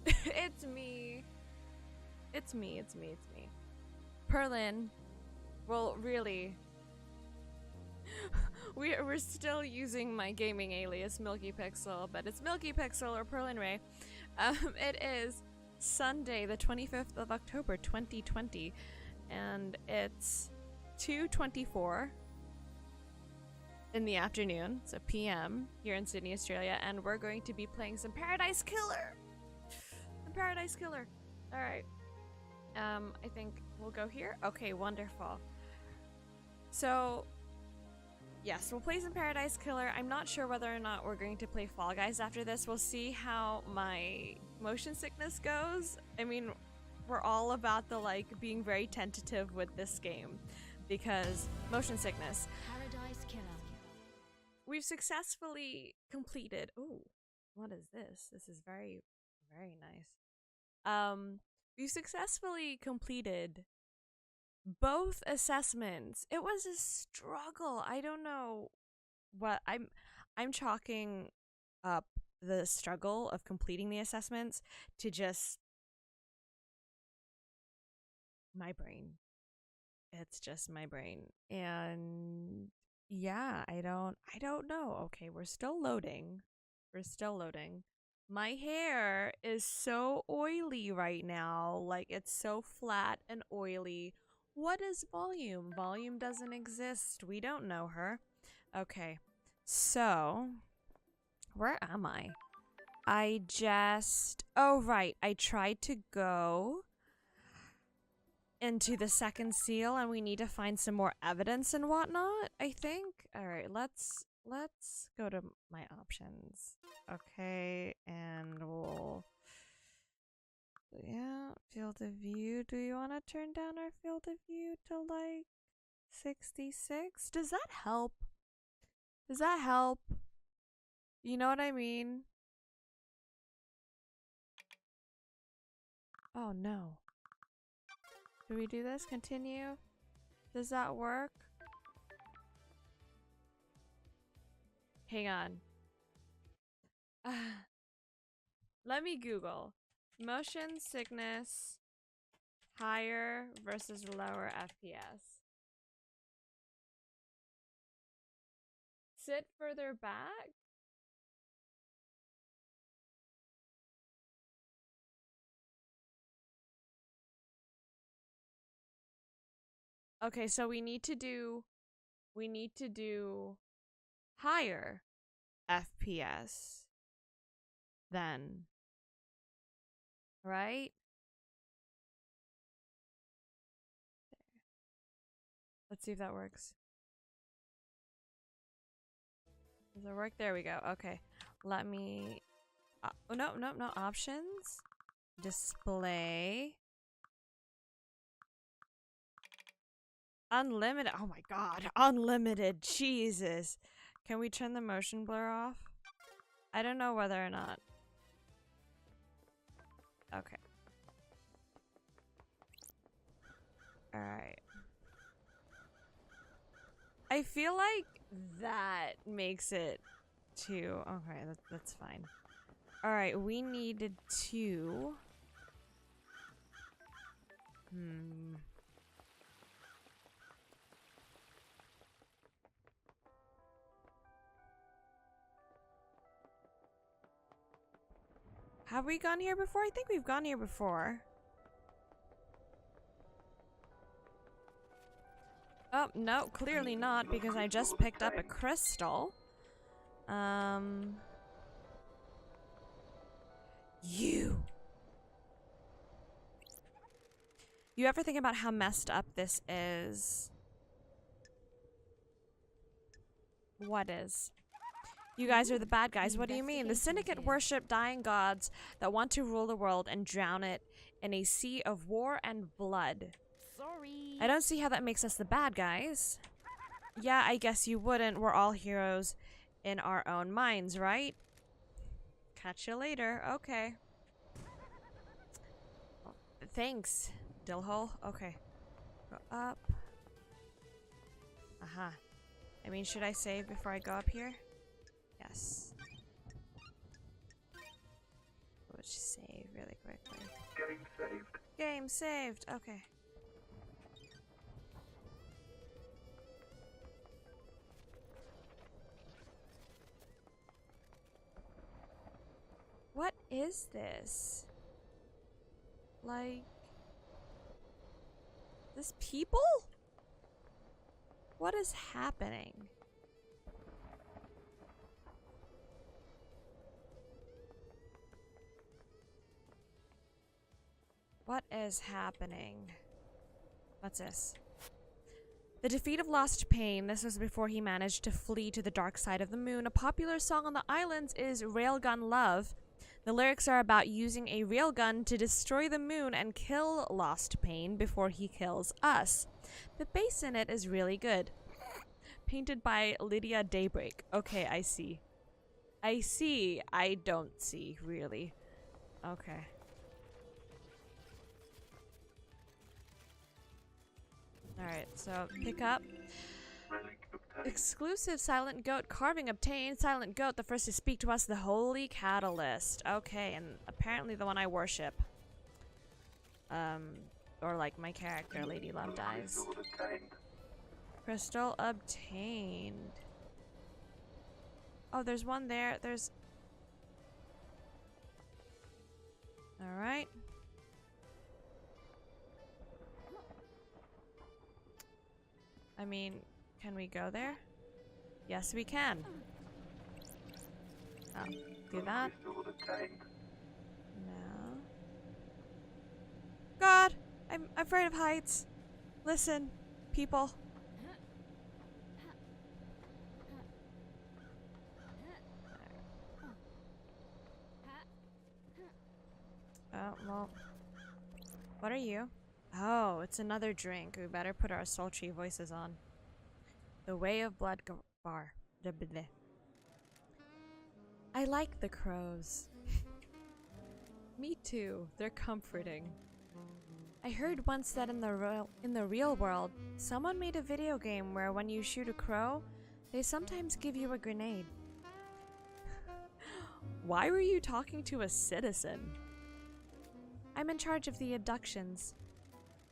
It's me. It's me, it's me, it's me. Perlin. Well, really. We're still using my gaming alias, milkypixel, but it's milkypixel or pearlynrae. It is Sunday, the 25th of October, 2020, and it's 2:24 in the afternoon, so PM, here in Sydney, Australia, and we're going to be playing some Paradise Killer. The Paradise Killer. All right. I think we'll go here. Okay, wonderful. So, yes, we'll play some Paradise Killer. I'm not sure whether or not we're going to play Fall Guys after this. We'll see how my motion sickness goes. I mean, we're all about the, like, being very tentative with this game because motion sickness. Paradise Killer. We've successfully completed. Oh, what is this? This is very, very nice. We've successfully completed both assessments. It was a struggle. I don't know what I'm chalking up the struggle of completing the assessments to just my brain. It's just my brain. And yeah, I don't know. Okay, we're still loading. We're still loading. My hair is so oily right now. Like, it's so flat and oily. What is volume? Volume doesn't exist. We don't know her. Okay, so where am I? Oh, right. I tried to go into the second seal and we need to find some more evidence and whatnot, I think. All right, let's go to my options. Okay, and we'll, yeah, field of view. Do you want to turn down our field of view to like 66? Does that help? Does that help? You know what I mean? Oh no. Do we do this? Continue? Does that work? Hang on. Let me Google. Motion sickness higher versus lower FPS. Sit further back? Okay, so we need to do higher FPS then. Right? Let's see if that works. Does it work? There we go. Okay. Let me oh, no, options. Display. Unlimited. Oh my god. Unlimited. Jesus. Can we turn the motion blur off? I don't know whether or not. Okay. Alright. I feel like that makes it too. Okay, that's fine. Alright, we needed to. Have we gone here before? I think we've gone here before. Oh, no, clearly not, because I just picked up a crystal. You ever think about how messed up this is? What is? You guys are the bad guys. What do you mean? The Syndicate worship dying gods that want to rule the world and drown it in a sea of war and blood. Sorry. I don't see how that makes us the bad guys. Yeah, I guess you wouldn't. We're all heroes in our own minds, right? Catch you later. Okay. Thanks, Dillhole. Okay. Go up. Aha. I mean, should I save before I go up here? Yes. Which save? really quickly. Game saved. Game saved. Okay. What is this? Like, this people? What is happening? What is happening? What's this? The defeat of Lost Pain. This was before he managed to flee to the dark side of the moon. A popular song on the islands is Railgun Love. The lyrics are about using a railgun to destroy the moon and kill Lost Pain before he kills us. The bass in it is really good. Painted by Lydia Daybreak. Okay, I see. I see. I don't see, really. Okay. Alright, so pick up. Exclusive Silent Goat carving obtained. Silent Goat, the first to speak to us, the Holy Catalyst. Okay, and apparently the one I worship. Or like my character, Lady Love Dies. Crystal obtained. Oh, there's one there. There's... Alright. I mean, can we go there? Yes, we can. Oh, do that. No. God! I'm afraid of heights. Listen, people. Oh, well. What are you? Oh, it's another drink. We better put our sultry voices on. The Way of Blood Bar. I like the crows. Me too. They're comforting. I heard once that in the real world, someone made a video game where when you shoot a crow, they sometimes give you a grenade. Why were you talking to a citizen? I'm in charge of the abductions.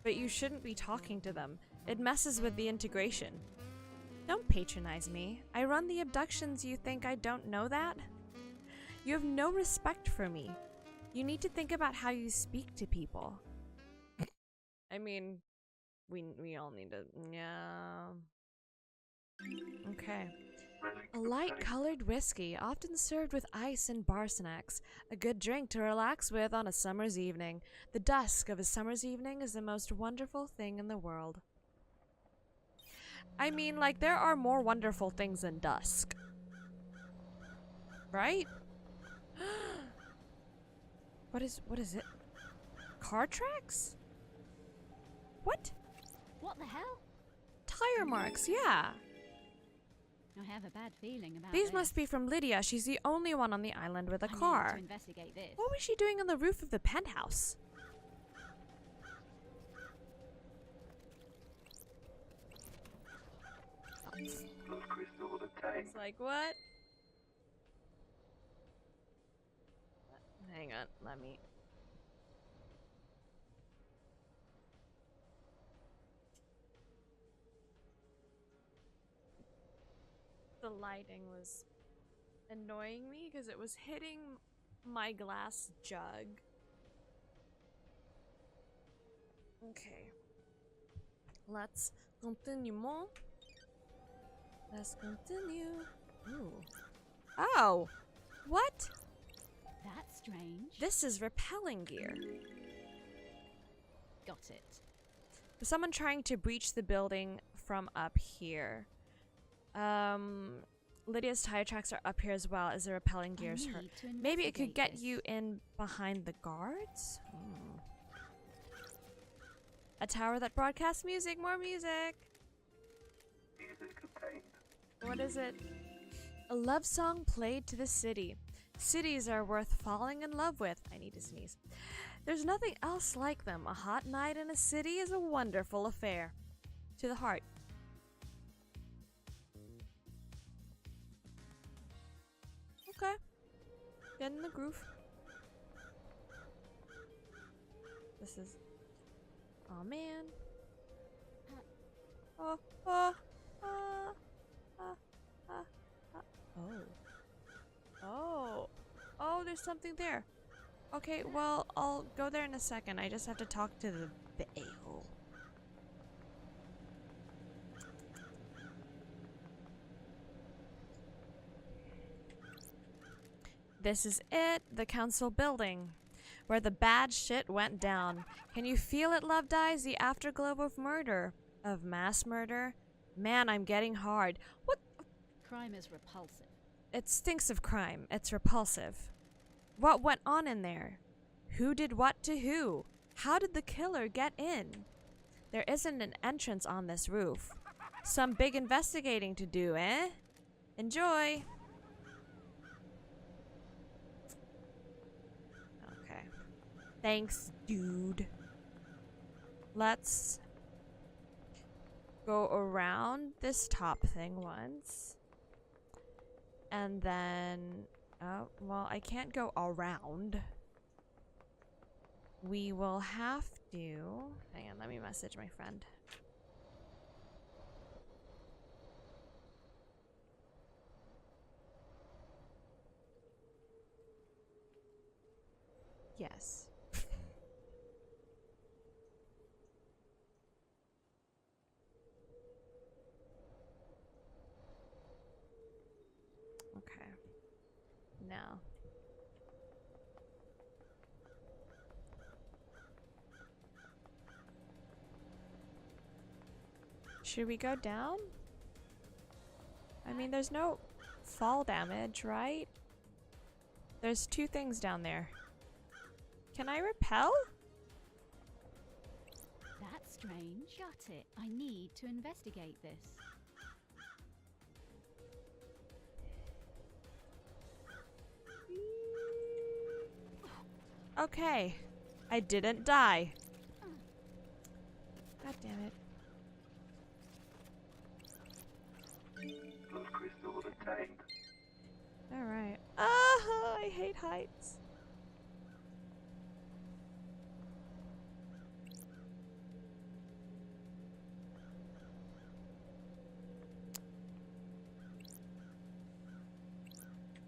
But you shouldn't be talking to them. It messes with the integration. Don't patronize me. I run the abductions. You think I don't know that? You have no respect for me. You need to think about how you speak to people. I mean, we all need to... Yeah... Okay. A light-colored whiskey, often served with ice and bar snacks. A good drink to relax with on a summer's evening. The dusk of a summer's evening is the most wonderful thing in the world. I mean, like, there are more wonderful things than dusk. Right? What is it? Car tracks? What? What the hell? Tire marks, yeah. I have a bad feeling about These this. must be from Lydia. She's the only one on the island with a I need car. to investigate this. What was she doing on the roof of the penthouse? It's like, what? Hang on, let me... The lighting was annoying me because it was hitting my glass jug. Okay. Let's continue. Let's continue. Ooh. Oh! What? That's strange. This is repelling gear. Got it. Someone trying to breach the building from up here. Lydia's tire tracks are up here as well as the repelling gears her. Maybe it could get you in behind the guards? A tower that broadcasts music, more music! What is it? A love song played to the city. Cities are worth falling in love with. I need to sneeze. There's nothing else like them. A hot night in a city is a wonderful affair. To the heart. Okay. Get in the groove. This is... Oh, man. Oh, oh, oh. Oh. Oh, there's something there. Okay, well, I'll go there in a second. I just have to talk to the a-hole. This is it, the council building, where the bad shit went down. Can you feel it, Love Dies? The afterglow of murder. Of mass murder? Man, I'm getting hard. What? Crime is repulsive. It stinks of crime. It's repulsive. What went on in there? Who did what to who? How did the killer get in? There isn't an entrance on this roof. Some big investigating to do, eh? Enjoy! Okay. Thanks, dude. Let's go around this top thing once. And then... Oh, well, I can't go around. We will have to... Hang on, let me message my friend. Yes. Okay. Now. Should we go down? I mean, there's no fall damage, right? There's two things down there. Can I repel? That's strange. Got it. I need to investigate this. Okay. I didn't die. God damn it. Crystal obtained. Alright. Ah, I hate heights.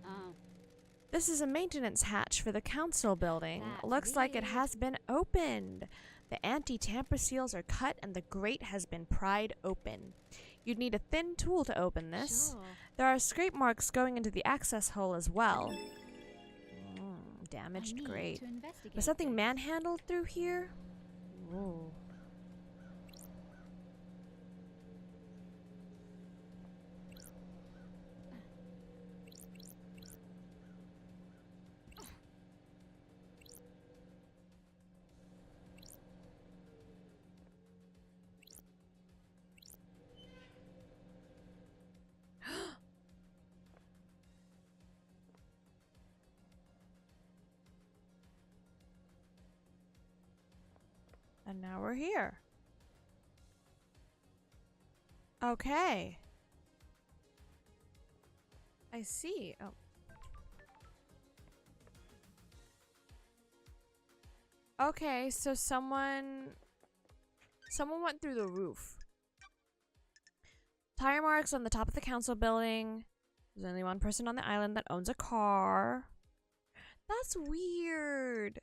Oh, This is a maintenance hatch for the council building. That's Looks like it weird. has been opened. The anti-tamper seals are cut and the grate has been pried open. You'd need a thin tool to open this. sure. There are scrape marks going into the access hole as well. I Damaged need grate. to investigate Was something this. manhandled through here? Ooh. And now we're here. Okay. I see. Oh. Okay, so someone went through the roof. Tire marks on the top of the council building. There's only one person on the island that owns a car. That's weird.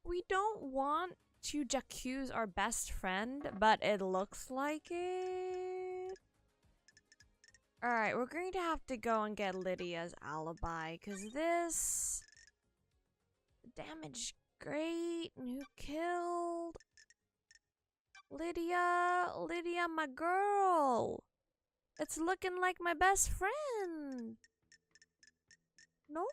We don't want to accuse our best friend, but it looks like it. Alright, we're going to have to go and get Lydia's alibi, because this... damaged grate, and who killed... Lydia, my girl. It's looking like my best friend. No.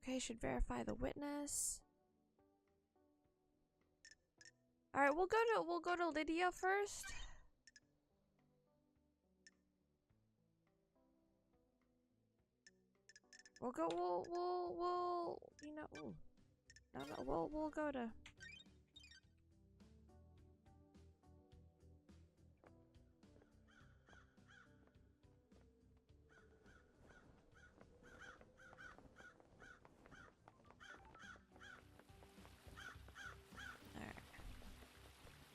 Okay, should verify the witness. All right, we'll go to Lydia first. We'll you know, ooh. No, we'll go to...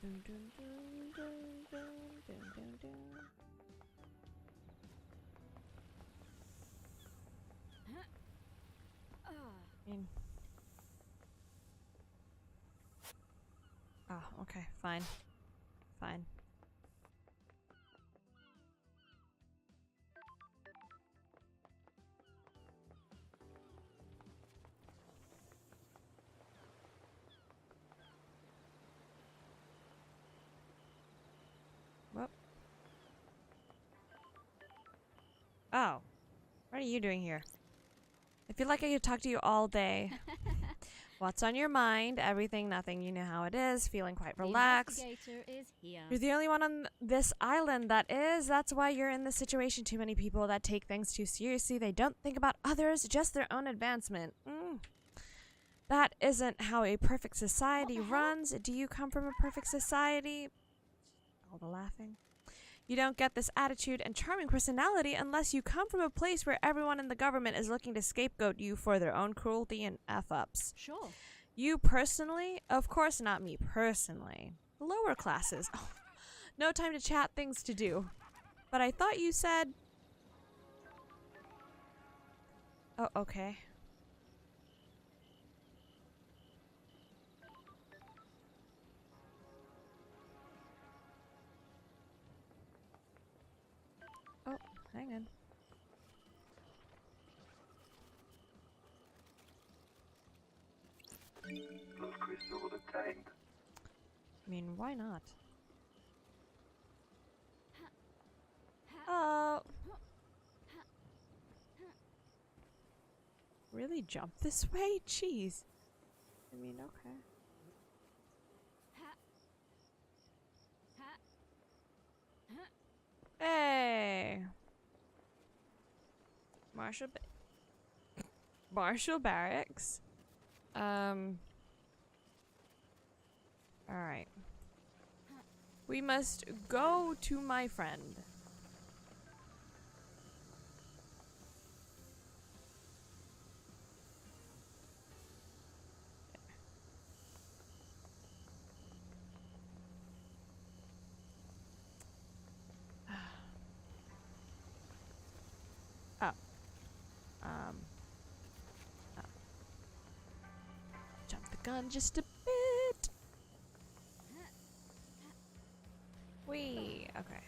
Dun, dun, dun, dun, dun, dun, dun, dun. I mean, oh, okay, fine. Fine. Whoop. Oh. What are you doing here? I feel like I could talk to you all day. What's on your mind? Everything, nothing. You know how it is. Feeling quite relaxed. The investigator is here. You're the only one on this island that is. That's why you're in this situation. Too many people that take things too seriously. They don't think about others, just their own advancement. That isn't how a perfect society runs. Do you come from a perfect society? All the laughing. You don't get this attitude and charming personality unless you come from a place where everyone in the government is looking to scapegoat you for their own cruelty and F-ups. Sure. You personally? Of course not me personally. Lower classes. Oh, no time to chat, things to do. But I thought you said... Oh, okay. Oh, hang on. Love crystal obtained. I mean, why not? Oh. Really jump this way? Jeez. I mean, okay. Hey. Marshall Barracks. Alright. We must go to my friend. Oh. Oh. Jump the gun just a bit. Wee. Okay.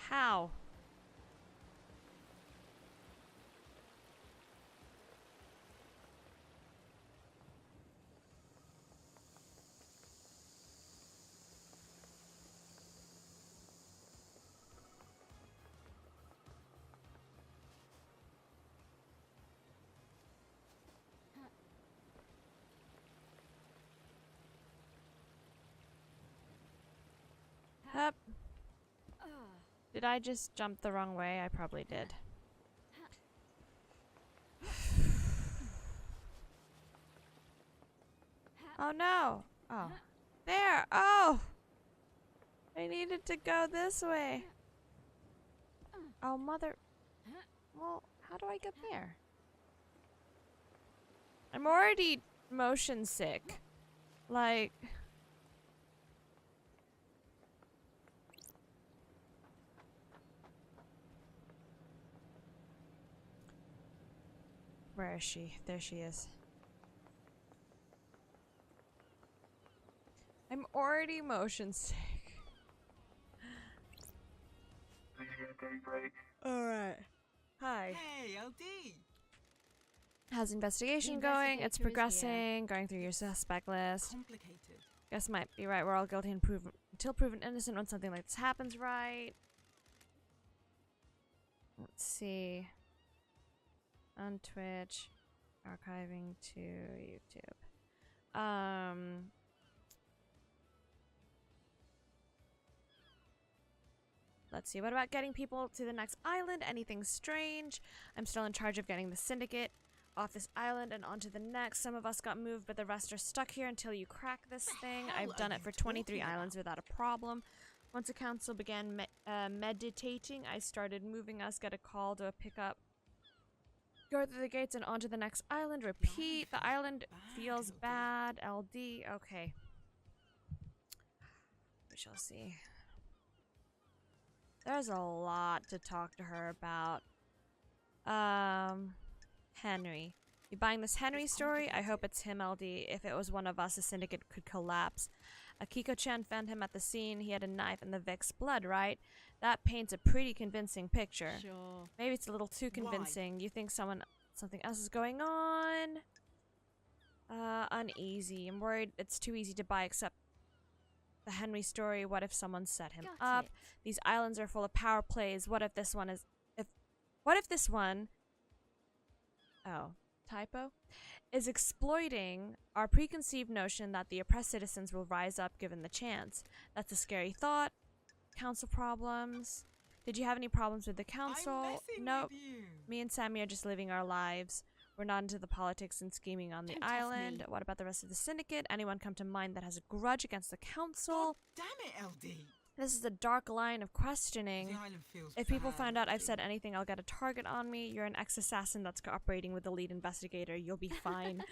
How? Up. Did I just jump the wrong way? I probably did. Oh no! Oh. There! Oh! I needed to go this way. Oh, mother. Well, how do I get there? I'm already motion sick. Like... Where is she? There she is. I'm already motion sick. Alright. Hi. Hey, LD! How's the investigation going? It's progressing. Going through your suspect list. Complicated. Guess might be right. We're all guilty until proven innocent when something like this happens, right? Let's see. On Twitch. Archiving to YouTube. Let's see. What about getting people to the next island? Anything strange? I'm still in charge of getting the syndicate off this island and onto the next. Some of us got moved, but the rest are stuck here until you crack this thing. I've done it for 23 islands without a problem. Once the council began meditating, I started moving us. Get a call to pick up. Go through the gates and onto the next island. Repeat. The island feels bad. LD. Okay. We shall see. There's a lot to talk to her about. Henry. You buying this Henry story? I hope it's him, LD. If it was one of us, the syndicate could collapse. Akiko-chan found him at the scene. He had a knife and the Vic's blood, right? That paints a pretty convincing picture. Sure. Maybe it's a little too convincing. Why? You think something else is going on? Uneasy. I'm worried it's too easy to buy, except the Henry story. What if someone set him up? These islands are full of power plays. What if this one is... What if this one... Oh, typo? Is exploiting our preconceived notion that the oppressed citizens will rise up given the chance. That's a scary thought. Council problems. Did you have any problems with the council? Nope. Me and Sammy are just living our lives. We're not into the politics and scheming on the island. What about the rest of the syndicate? Anyone come to mind that has a grudge against the council? God damn it, LD. This is a dark line of questioning. If people find out I've said anything, I'll get a target on me. You're an ex-assassin that's cooperating with the lead investigator. You'll be fine.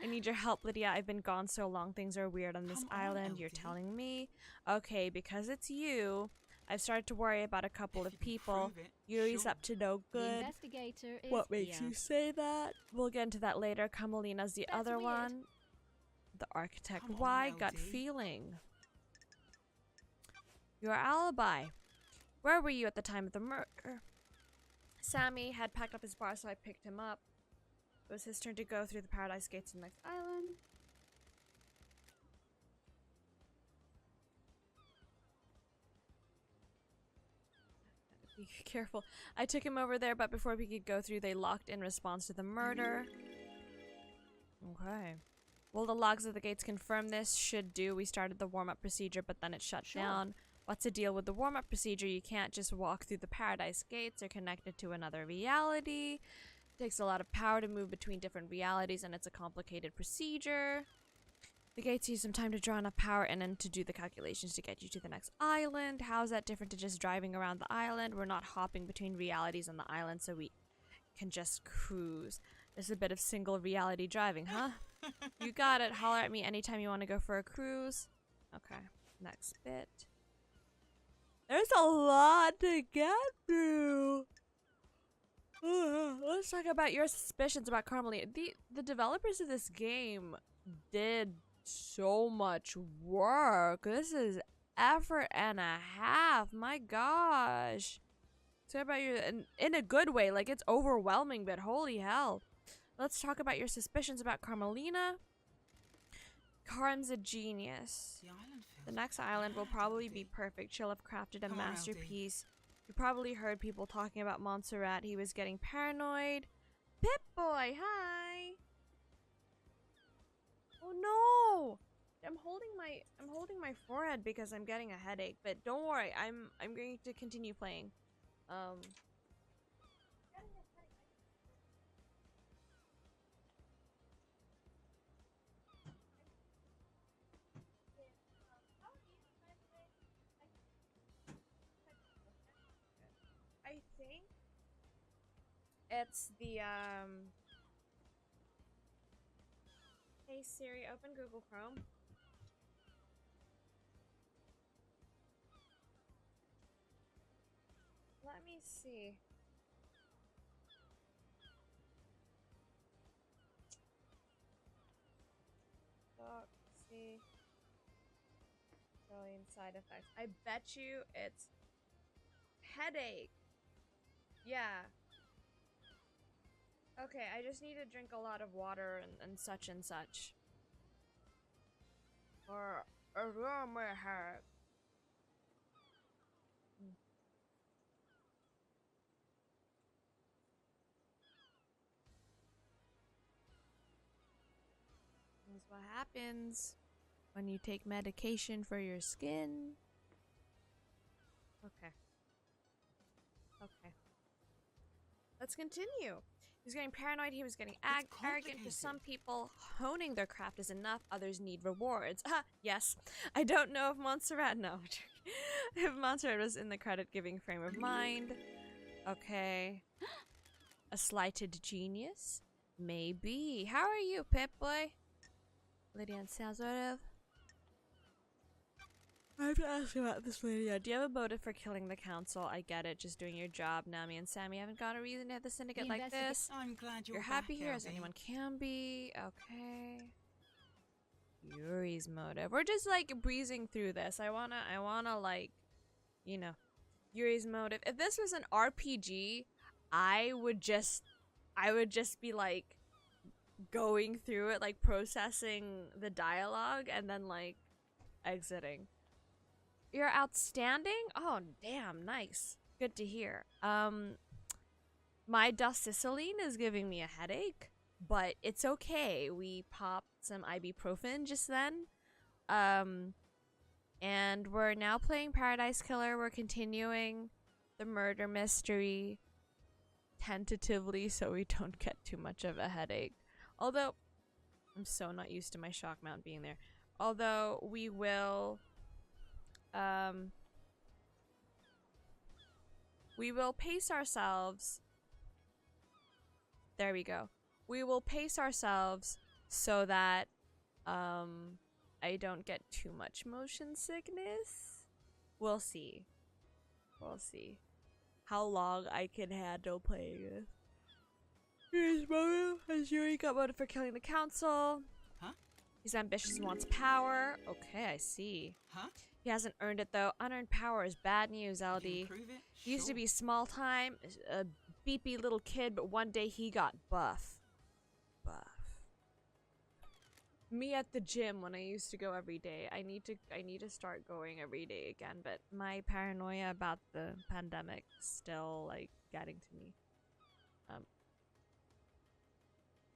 I need your help, Lydia. I've been gone so long. Things are weird on this island. You're telling me? Okay, because it's you, I've started to worry about a couple of people. Yuri's up to no good. The investigator is What makes you say that? We'll get into that later. Kamalina's the other one. The architect. Why? Gut feeling. Your alibi. Where were you at the time of the murder? Sammy had packed up his bar, so I picked him up. It was his turn to go through the paradise gates to the next island. Be careful. I took him over there, but before we could go through, they locked in response to the murder. Okay. Well, the logs of the gates confirm this. Should do. We started the warm-up procedure, but then it shut down. What's the deal with the warm-up procedure? You can't just walk through the paradise gates. They're connected to another reality. It takes a lot of power to move between different realities, and it's a complicated procedure. The gates use some time to draw enough power and then to do the calculations to get you to the next island. How is that different to just driving around the island? We're not hopping between realities on the island, so we can just cruise. There's a bit of single reality driving, huh? You got it. Holler at me anytime you want to go for a cruise. Okay, next bit. There's a lot to get through. Let's talk about your suspicions about Carmelita. The developers of this game did so much work. This is effort and a half. My gosh. Say about your in a good way. Like, it's overwhelming, but holy hell. Let's talk about your suspicions about Carmelina. Karen's a genius. The next island will probably be perfect. She'll have crafted a masterpiece. You probably heard people talking about Montserrat. He was getting paranoid. Pip-Boy, hi! Oh no! I'm holding my forehead because I'm getting a headache, but don't worry, I'm going to continue playing. I think it's the Hey Siri, open Google Chrome. Let me see. See. Brilliant side effects. I bet you it's headache. Yeah. Okay, I just need to drink a lot of water and such and such. Or a room where her. That's what happens when you take medication for your skin. Okay. Okay. Let's continue. He was getting paranoid, he was getting arrogant. To some people, honing their craft is enough, others need rewards. Yes. I don't know if Montserrat, no. If Montserrat was in the credit-giving frame of mind. Okay. A slighted genius? Maybe. How are you, Pip-Boy? Lydia sounds sort of. I have to ask about this, Lydia. Do you have a motive for killing the council? I get it, just doing your job. Nami and Sammy haven't got a reason to have the syndicate like this. I'm glad you're happy back, here as LB. anyone can be. Okay. Yuri's motive. We're just like breezing through this. I wanna like, you know, Yuri's motive. If this was an RPG, I would just be like going through it, like processing the dialogue and then like exiting. You're outstanding? Oh, damn, nice. Good to hear. My doxycycline is giving me a headache, but it's okay. We popped some ibuprofen just then. And we're now playing Paradise Killer. We're continuing the murder mystery tentatively so we don't get too much of a headache. Although, I'm so not used to my shock mount being there. Although, we will pace ourselves. There we go. We will pace ourselves so that I don't get too much motion sickness. We'll see. We'll see how long I can handle playing this. Here's motive. Has Yuri got motive for killing the council? Huh? He's ambitious and wants power. Okay, I see. Huh? He hasn't earned it though. Unearned power is bad news, LD. He used to be small time, a beepy little kid, but one day he got buff. Me at the gym when I used to go every day. I need to start going every day again, but my paranoia about the pandemic still like getting to me.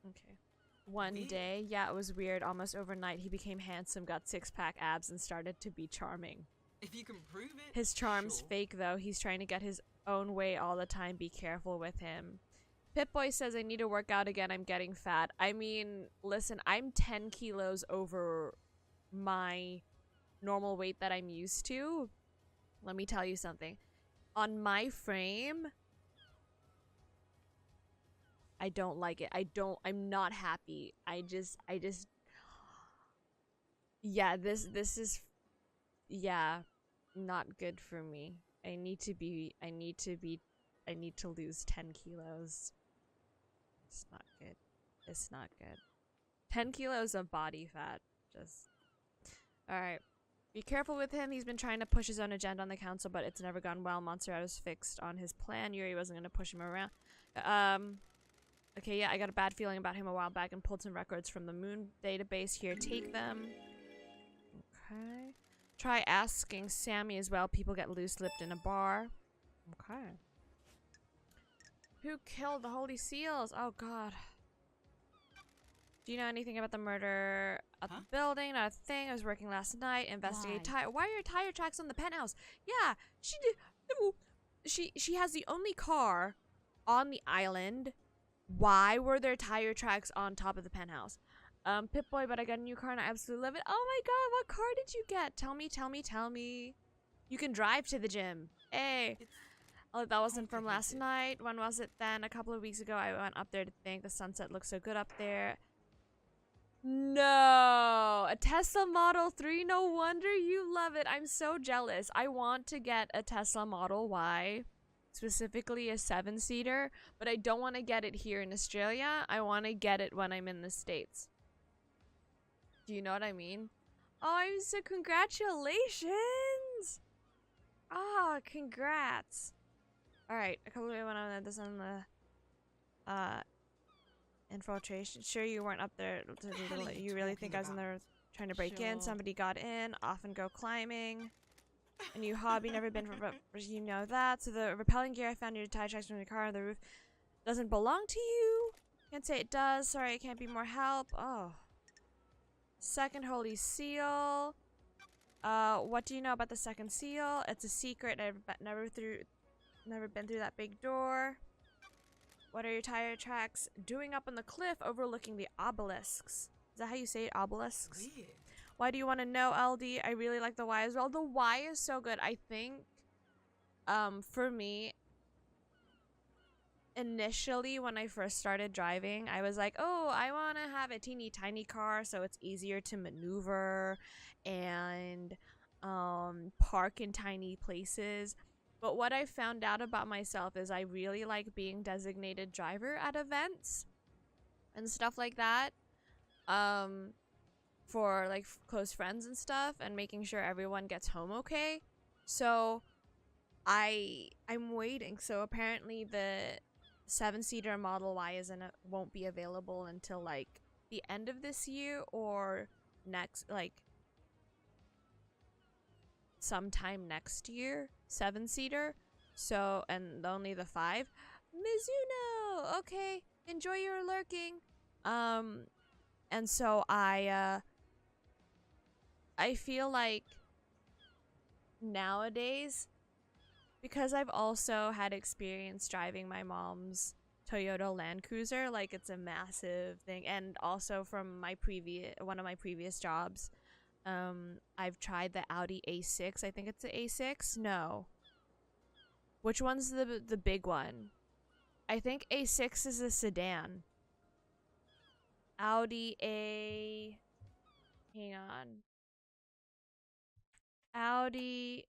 Okay. One day, yeah, it was weird. Almost overnight, he became handsome, got six-pack abs, and started to be charming. If you can prove it. His charm's sure. fake, though. He's trying to get his own way all the time. Be careful with him. Pip-Boy says, I need to work out again. I'm getting fat. I mean, listen, I'm 10 kilos over my normal weight that I'm used to. Let me tell you something. On my frame, I don't like it. I'm not happy. I just yeah, this is yeah, not good for me. I need to lose 10 kilos. It's not good. It's not good. 10 kilos of body fat. Just alright. Be careful with him. He's been trying to push his own agenda on the council, but it's never gone well. Montserrat was fixed on his plan. Yuri wasn't gonna push him around. Okay, yeah, I got a bad feeling about him a while back and pulled some records from the moon database. Here, take them. Okay. Try asking Sammy as well. People get loose-lipped in a bar. Okay. Who killed the Holy Seals? Oh, God. Do you know anything about the murder at the building? Not a thing. I was working last night. Investigate Why are your tire tracks on the penthouse? Yeah, she did. She has the only car on the island. Why were there tire tracks on top of the penthouse? Pip-Boy, but I got a new car and I absolutely love it. Oh my god, what car did you get? Tell me. You can drive to the gym. Hey. Oh, that wasn't from last night. When was it then? A couple of weeks ago, I went up there to think the sunset looks so good up there. No, a Tesla Model 3. No wonder you love it. I'm so jealous. I want to get a Tesla Model Y. Specifically a 7-seater, but I don't want to get it here in Australia. I want to get it when I'm in the States. Do you know what I mean? Oh, I'm so congratulations! Ah, congrats. Alright, a couple of when I this on the Infiltration. Sure, you weren't up there. You really think I was in there trying to break in? Somebody got in. Often go climbing. A new hobby, never been for, you know that. So the repelling gear I found near the tire tracks from the car on the roof doesn't belong to you. Can't say it does. Sorry, it can't be more help. Oh. Second holy seal. What do you know about the second seal? It's a secret. I've never been through that big door. What are your tire tracks doing up on the cliff overlooking the obelisks? Is that how you say it? Obelisks? Weird. Why do you want to know, LD? I really like the Y as well. The Y is so good. I think, for me, initially when I first started driving, I was like, oh, I want to have a teeny tiny car so it's easier to maneuver and park in tiny places. But what I found out about myself is I really like being designated driver at events and stuff like that. For like close friends and stuff, and making sure everyone gets home okay. So I'm waiting. So apparently the 7-seater Model Y won't be available until like the end of this year or next, like sometime next year. 7-seater. So, and only the 5. Mizuno, okay, enjoy your lurking. And so I feel like nowadays, because I've also had experience driving my mom's Toyota Land Cruiser, like it's a massive thing, and also from one of my previous jobs, I've tried the Audi A6. I think it's the A6. No, which one's the big one? I think A6 is a sedan. Audi A. Hang on. Audi.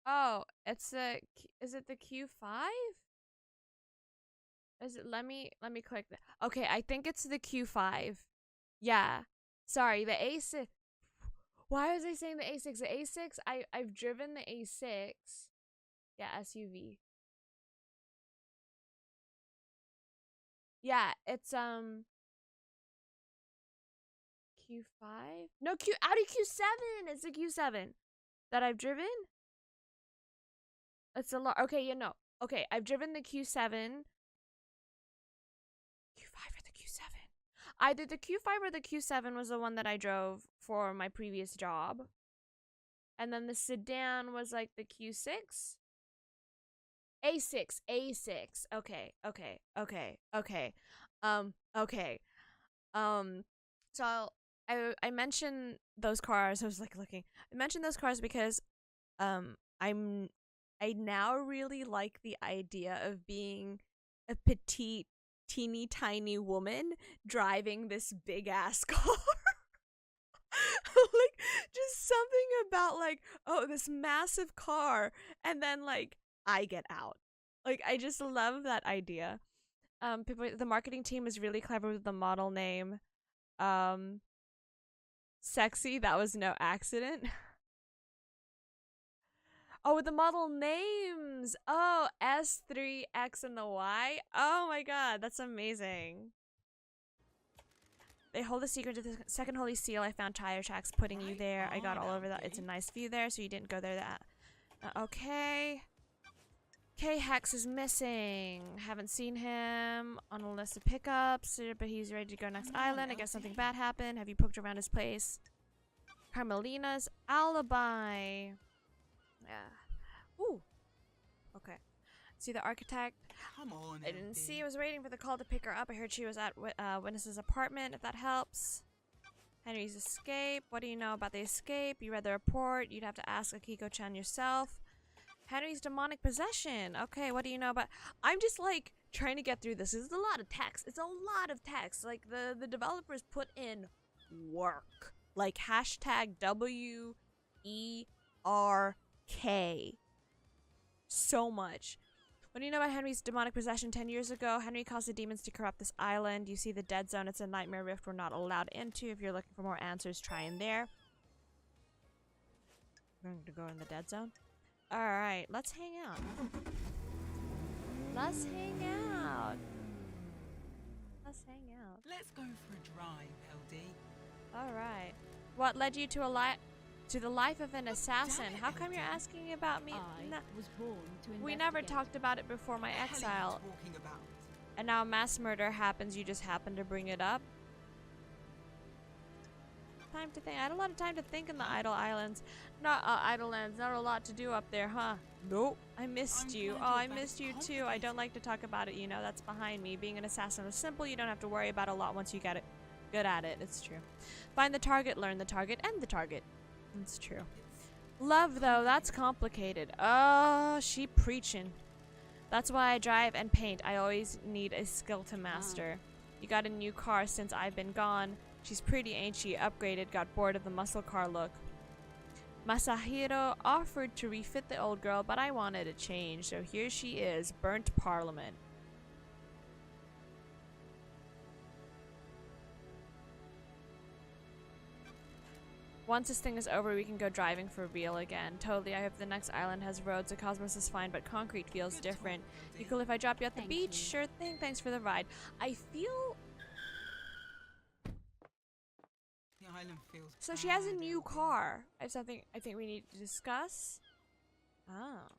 Oh, it's the. Is it the Q5? Is it? Let me click that. Okay, I think it's the Q5. Yeah. Sorry, the A6. Why was I saying the A6? The A6, I've driven the A6. Yeah, SUV. Yeah, it's Q5? No, Audi Q7. It's the Q7 that I've driven. It's a lot. Okay, no. Okay, I've driven the Q7. Q5 or the Q7? Either the Q5 or the Q7 was the one that I drove for my previous job. And then the sedan was like the Q6? A6. Okay. Okay. So I mentioned those cars. I was like looking. I mentioned those cars because I now really like the idea of being a petite, teeny tiny woman driving this big ass car. Like, just something about like, oh, this massive car, and then like I get out. Like, I just love that idea. The marketing team is really clever with the model name. Sexy, that was no accident. Oh, with the model names. Oh, S3, X, and the Y. Oh my god, that's amazing. They hold a secret to the second holy seal. I found tire tracks putting you there. I got all over that. It's a nice view there, so you didn't go there. Okay. K-Hex is missing. Haven't seen him on a list of pickups, but he's ready to go next island. I guess something bad happened. Have you poked around his place? Carmelina's alibi. Yeah. Ooh. Okay. See the architect? Come on. I didn't see. I was waiting for the call to pick her up. I heard she was at Witness's apartment, if that helps. Henry's escape. What do you know about the escape? You read the report. You'd have to ask Akiko-chan yourself. Henry's demonic possession. Okay, what do you know about... I'm just, like, trying to get through this. It's a lot of text. It's a lot of text. Like, the developers put in work. Like, hashtag WERK. So much. What do you know about Henry's demonic possession? 10 years ago, Henry caused the demons to corrupt this island. You see the dead zone. It's a nightmare rift we're not allowed into. If you're looking for more answers, try in there. I'm going to go in the dead zone. Alright, let's hang out. Let's hang out. Let's hang out. Let's go for a drive, LD. Alright. What led you to the life of an assassin? How come you're asking about me? I was born to investigate. We never talked about it before my What the hell are you exile. talking about? And now mass murder happens, you just happen to bring it up? Time to think. I had a lot of time to think in the Idle Islands. Not Idlelands. Not a lot to do up there, huh? Nope. I missed you. Oh, I missed you too. I don't like to talk about it, you know. That's behind me. Being an assassin is simple. You don't have to worry about a lot once you get it. Good at it. It's true. Find the target, learn the target, end the target. It's true. Love, though, that's complicated. Oh, she preaching. That's why I drive and paint. I always need a skill to master. You got a new car since I've been gone. She's pretty, ain't she? Upgraded, got bored of the muscle car look. Masahiro offered to refit the old girl, but I wanted a change, so here she is, burnt parliament. Once this thing is over, we can go driving for real again. Totally, I hope the next island has roads. The cosmos is fine, but concrete feels different. You cool if I drop you at the beach? Sure thing, thanks for the ride. I feel... The island feels So she has a bad, new LD. car. I have something I think we need to discuss. Oh.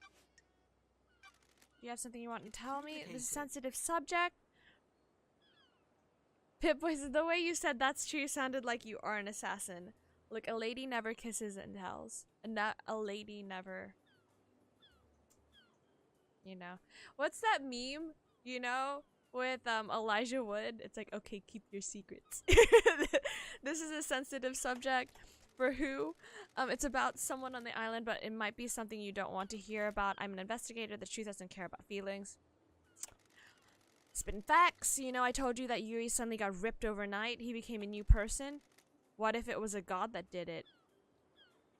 Do you have something you want to tell me? This is a sensitive subject. Pip-Boy says, the way you said that's true sounded like you are an assassin. Look, a lady never kisses and tells. A lady never... You know. What's that meme? You know? With Elijah Wood? It's like, okay, keep your secrets. This is a sensitive subject. For who? It's about someone on the island, but it might be something you don't want to hear about. I'm an investigator. The truth doesn't care about feelings. Spitting facts. You know, I told you that Yuri suddenly got ripped overnight. He became a new person. What if it was a god that did it?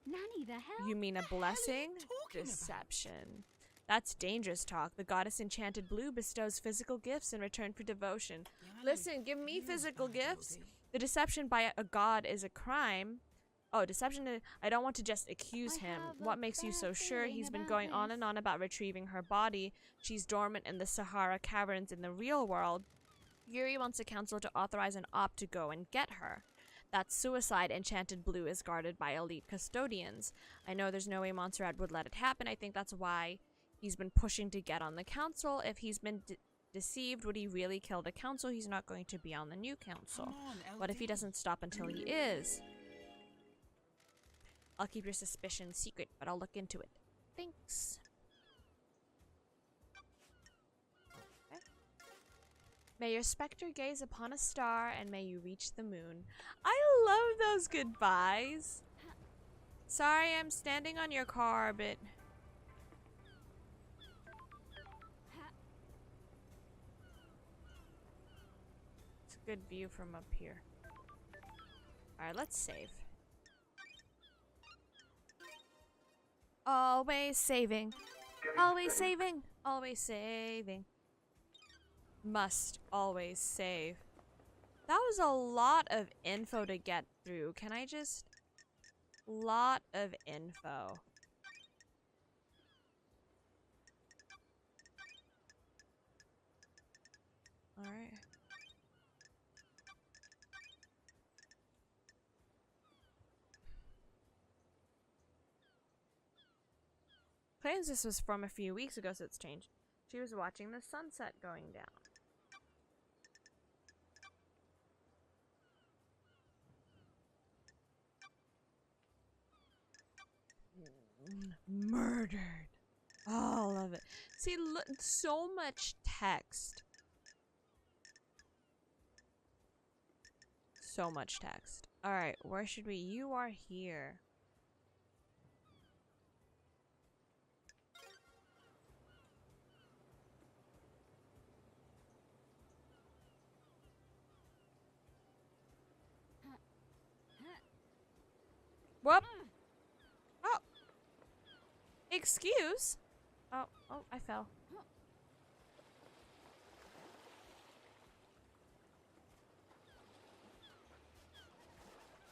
Nanny, the hell? You mean a blessing? talking about? Deception. That's dangerous talk. The goddess Enchanted Blue bestows physical gifts in return for devotion. The island Listen, give me feels physical bad, gifts. LD. The deception by a god is a crime. Oh, deception. I don't want to just accuse I him. have a What makes you so bad sure? feeling He's been about going on this. and on about retrieving her body. She's dormant in the Sahara caverns in the real world. Yuri wants the council to authorize an op to go and get her. That's suicide. Enchanted Blue is guarded by elite custodians. I know there's no way Montserrat would let it happen. I think that's why he's been pushing to get on the council. If he's been deceived, would he really kill the council? He's not going to be on the new council. Come on, What if he LD? doesn't stop until he is? I'll keep your suspicion secret, but I'll look into it. Thanks. Okay. May your specter gaze upon a star, and may you reach the moon. I love those goodbyes. Sorry, I'm standing on your car, but... It's a good view from up here. Alright, let's save. Always saving. Always saving. Always saving. Must always save. That was a lot of info to get through. Can I just... Lot of info. Alright. Claims this was from a few weeks ago, so it's changed. She was watching the sunset going down. Murdered. All of it. See, look, so much text. So much text. Alright, where should we? You are here. Whoop! Oh! Excuse? Oh, I fell.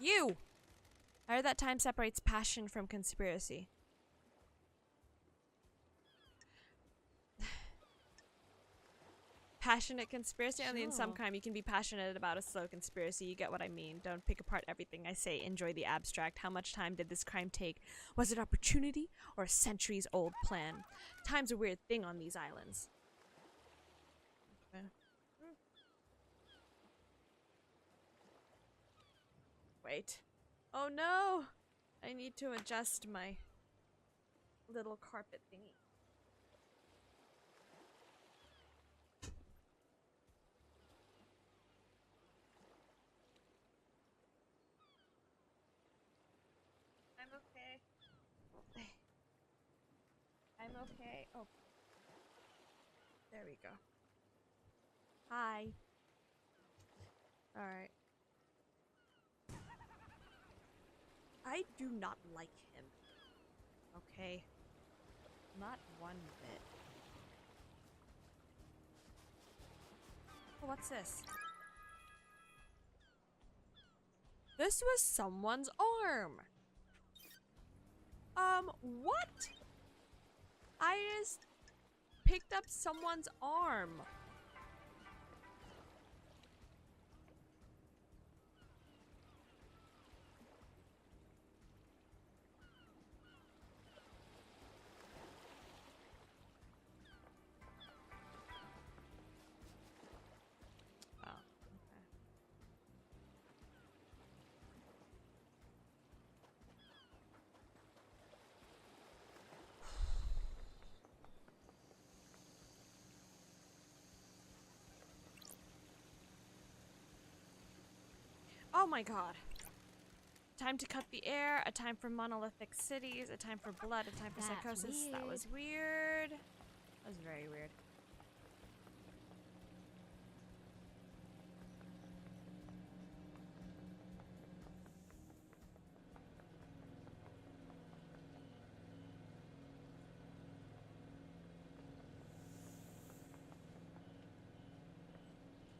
You! I heard that time separates passion from conspiracy. Passionate conspiracy? Only in some Sure. crime you can be passionate about a slow conspiracy. You get what I mean. Don't pick apart everything I say. Enjoy the abstract. How much time did this crime take? Was it opportunity or a centuries-old plan? Time's a weird thing on these islands. Okay. Wait. Oh no! I need to adjust my little carpet thingy. I'm okay. I'm okay. Oh. There we go. Hi. Alright. I do not like him. Okay. Not one bit. Oh, what's this? This was someone's arm! What? I just picked up someone's arm. Oh, okay. Oh my god. Time to cut the air, a time for monolithic cities, a time for blood, a time for That's psychosis. That weird. was weird. That was very weird.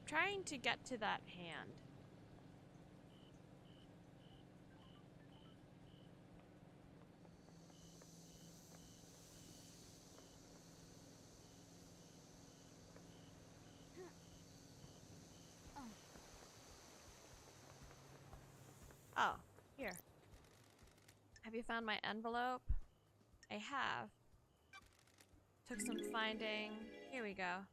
Trying to get to that hand. Oh, here. Have you found my envelope? I have. Took some finding. Here we go.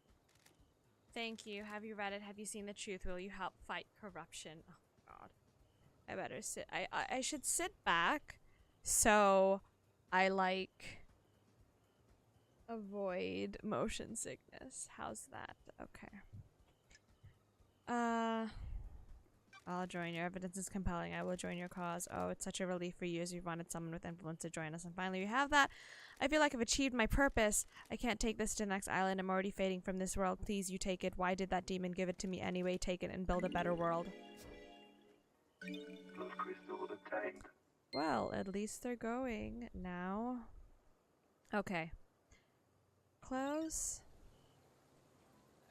Thank you. Have you read it? Have you seen the truth? Will you help fight corruption? Oh god. I better sit. I should sit back so I like avoid motion sickness. How's that? Okay. I'll join. Your evidence is compelling. I will join your cause. Oh, it's such a relief for you as you've wanted someone with influence to join us. And finally we have that. I feel like I've achieved my purpose. I can't take this to the next island. I'm already fading from this world. Please, you take it. Why did that demon give it to me anyway? Take it and build a better world. Love crystal obtained. Well, at least they're going now. Okay. Close.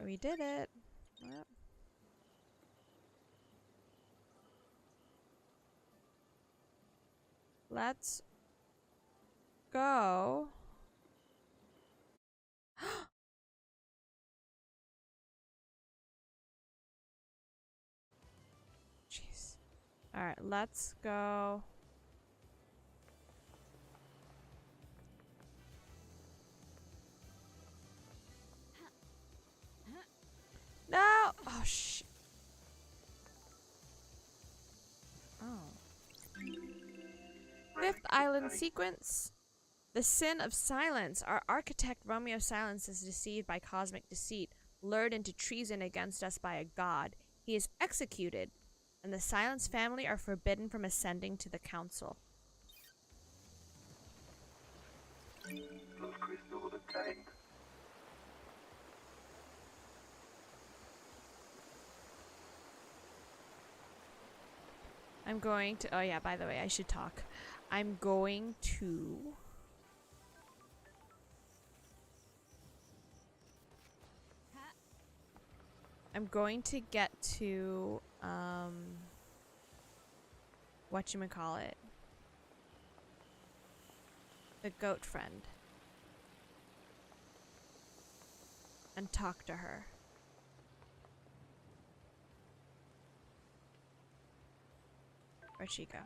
We did it. Yep. Let's go. Jeez. Alright, let's go. No! Oh, shit. Oh. Fifth island sequence. The sin of silence. Our architect Romeo Silence is deceived by cosmic deceit, lured into treason against us by a god. He is executed, and the Silence family are forbidden from ascending to the council. Love crystal obtained. I'm going to... Oh yeah, by the way, I should talk. I'm going to... I'm going to get to, whatchamacallit, the goat friend, and talk to her. Where'd she go?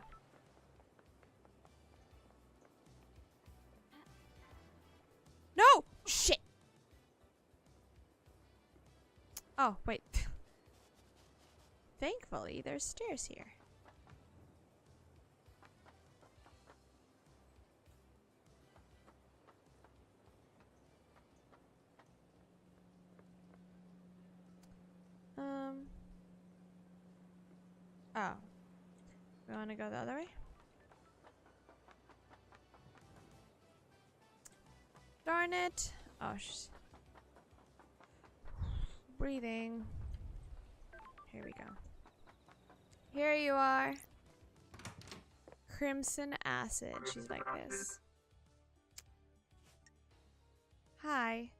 No! Shit! Oh, wait. Thankfully, there's stairs here. Oh. We want to go the other way? Darn it. Oh, breathing. Here we go. Here you are. Crimson acid. She's like this. Hi.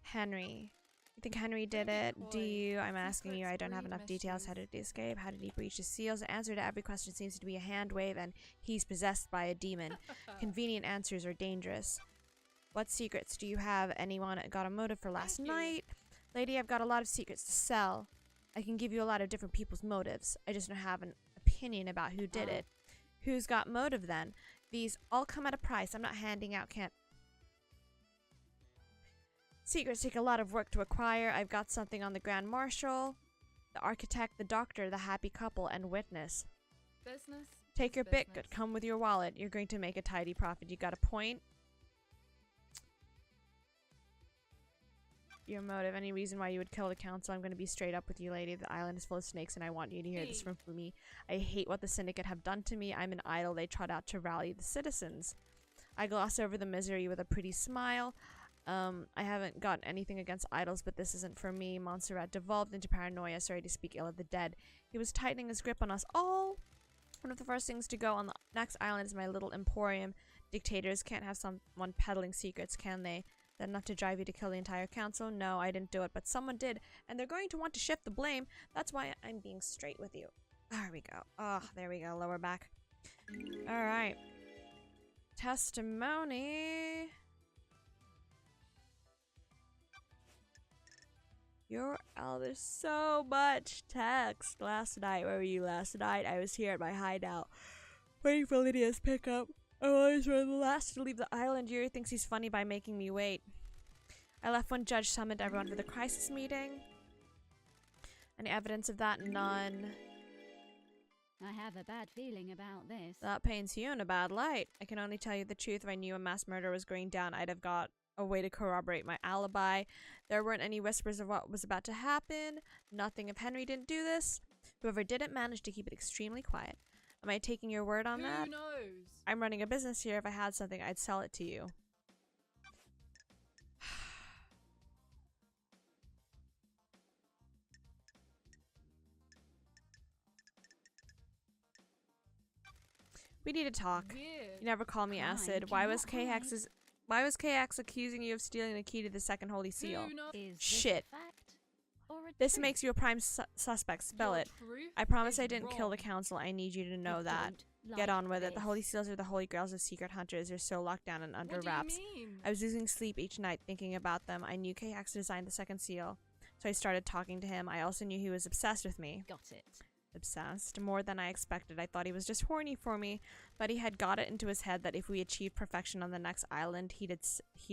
Henry. You think Henry did it? Do you? I'm asking you. I don't have enough details. How did he escape? How did he breach the seals? The answer to every question seems to be a hand wave, and he's possessed by a demon. Convenient answers are dangerous. What secrets do you have? Anyone got a motive for last night? Lady, I've got a lot of secrets to sell. I can give you a lot of different people's motives. I just don't have an opinion about who did it. Who's got motive then? These all come at a price. I'm not handing out Secrets take a lot of work to acquire. I've got something on the Grand Marshal, the architect, the doctor, the happy couple, and witness. Business. Take your bit, good. Come with your wallet. You're going to make a tidy profit. You got a point? Your motive, any reason why you would kill the council? I'm going to be straight up with you, lady. The island is full of snakes, and I want you to hear this from me. I hate what the syndicate have done to me. I'm an idol they trot out to rally the citizens. I gloss over the misery with a pretty smile. I haven't got anything against idols, but this isn't for me. Montserrat devolved into paranoia, sorry to speak ill of the dead. He was tightening his grip on us all. One of the first things to go on the next island is my little emporium. Dictators can't have someone peddling secrets, can they? That enough to drive you to kill the entire council? No, I didn't do it, but someone did, and they're going to want to shift the blame. That's why I'm being straight with you. There we go. Oh, there we go. Lower back. Alright. Testimony. There's so much text. Last night, where were you last night? I was here at my hideout, waiting for Lydia's pickup. I always were the last to leave the island. Yuri thinks he's funny by making me wait. I left when Judge summoned everyone for the crisis meeting. Any evidence of that? None. I have a bad feeling about this. That paints you in a bad light. I can only tell you the truth. If I knew a mass murder was going down, I'd have got a way to corroborate my alibi. There weren't any whispers of what was about to happen. Nothing if Henry didn't do this. Whoever did it managed to keep it extremely quiet. Am I taking your word on that? Who knows? I'm running a business here. If I had something, I'd sell it to you. We need to talk. Weird. You never call me Fine, acid. do Why not was KX accusing you of stealing the key to the second holy seal? Who knows? Is Shit. this a fact or a This truth? makes you a prime suspect. Spell Your it. truth I promise is I didn't kill the wrong. council. I need you to I know that. don't Get like on with it. The this. holy seals are the holy grails of secret hunters. They're so locked down and under What do wraps. you mean? I was losing sleep each night thinking about them. I knew KX designed the second seal, so I started talking to him. I also knew he was obsessed with me. Got it. Obsessed. More than I expected. I thought he was just horny for me, but he had got it into his head that if we achieved perfection on the next island, he'd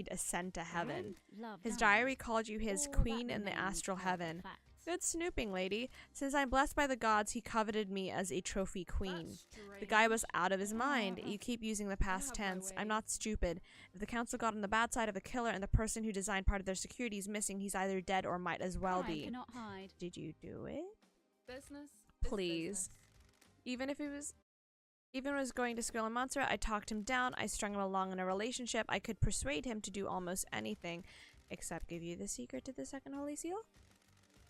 ascend to heaven. Love His that. diary called you his All queen that in the remains astral are the heaven. facts. Good snooping, lady. Since I'm blessed by the gods, he coveted me as a trophy queen. That's The guy was strange. out of his mind. You keep using the past have my tense. way. I'm not stupid. If the council got on the bad side of a killer and the person who designed part of their security is missing, he's either dead or might as well Crime be. cannot hide. Did you do it? Business. Please. Business. Even was going to school in Montserrat, I talked him down. I strung him along in a relationship. I could persuade him to do almost anything, except give you the secret to the second holy seal.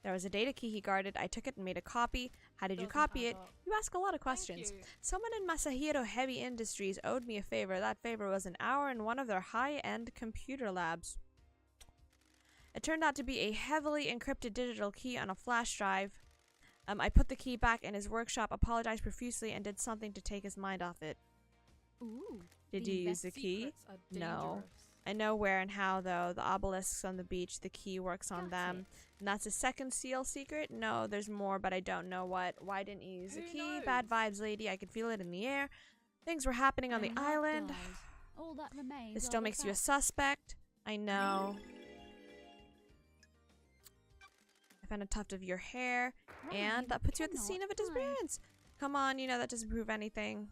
There was a data key he guarded. I took it and made a copy. How did you Doesn't copy add it? up. You ask a lot of Thank questions. you. Someone in Masahiro Heavy Industries owed me a favor. That favor was an hour in one of their high-end computer labs. It turned out to be a heavily encrypted digital key on a flash drive. I put the key back in his workshop, apologized profusely, and did something to take his mind off it. Ooh. Did the you use the key? Secrets are No. dangerous. I know where and how, though. The obelisks on the beach, the key works on Got them. it. And that's a second seal secret? No, there's more, but I don't know what. Why didn't you use the Who key? knows? Bad vibes, lady. I could feel it in the air. Things were happening on I the love island. guys. All that remains It are still the makes you a facts. suspect. I know. I found a tuft of your hair, and Right, that puts you at the cannot scene of a hide. disappearance. Come on, you know that doesn't prove anything.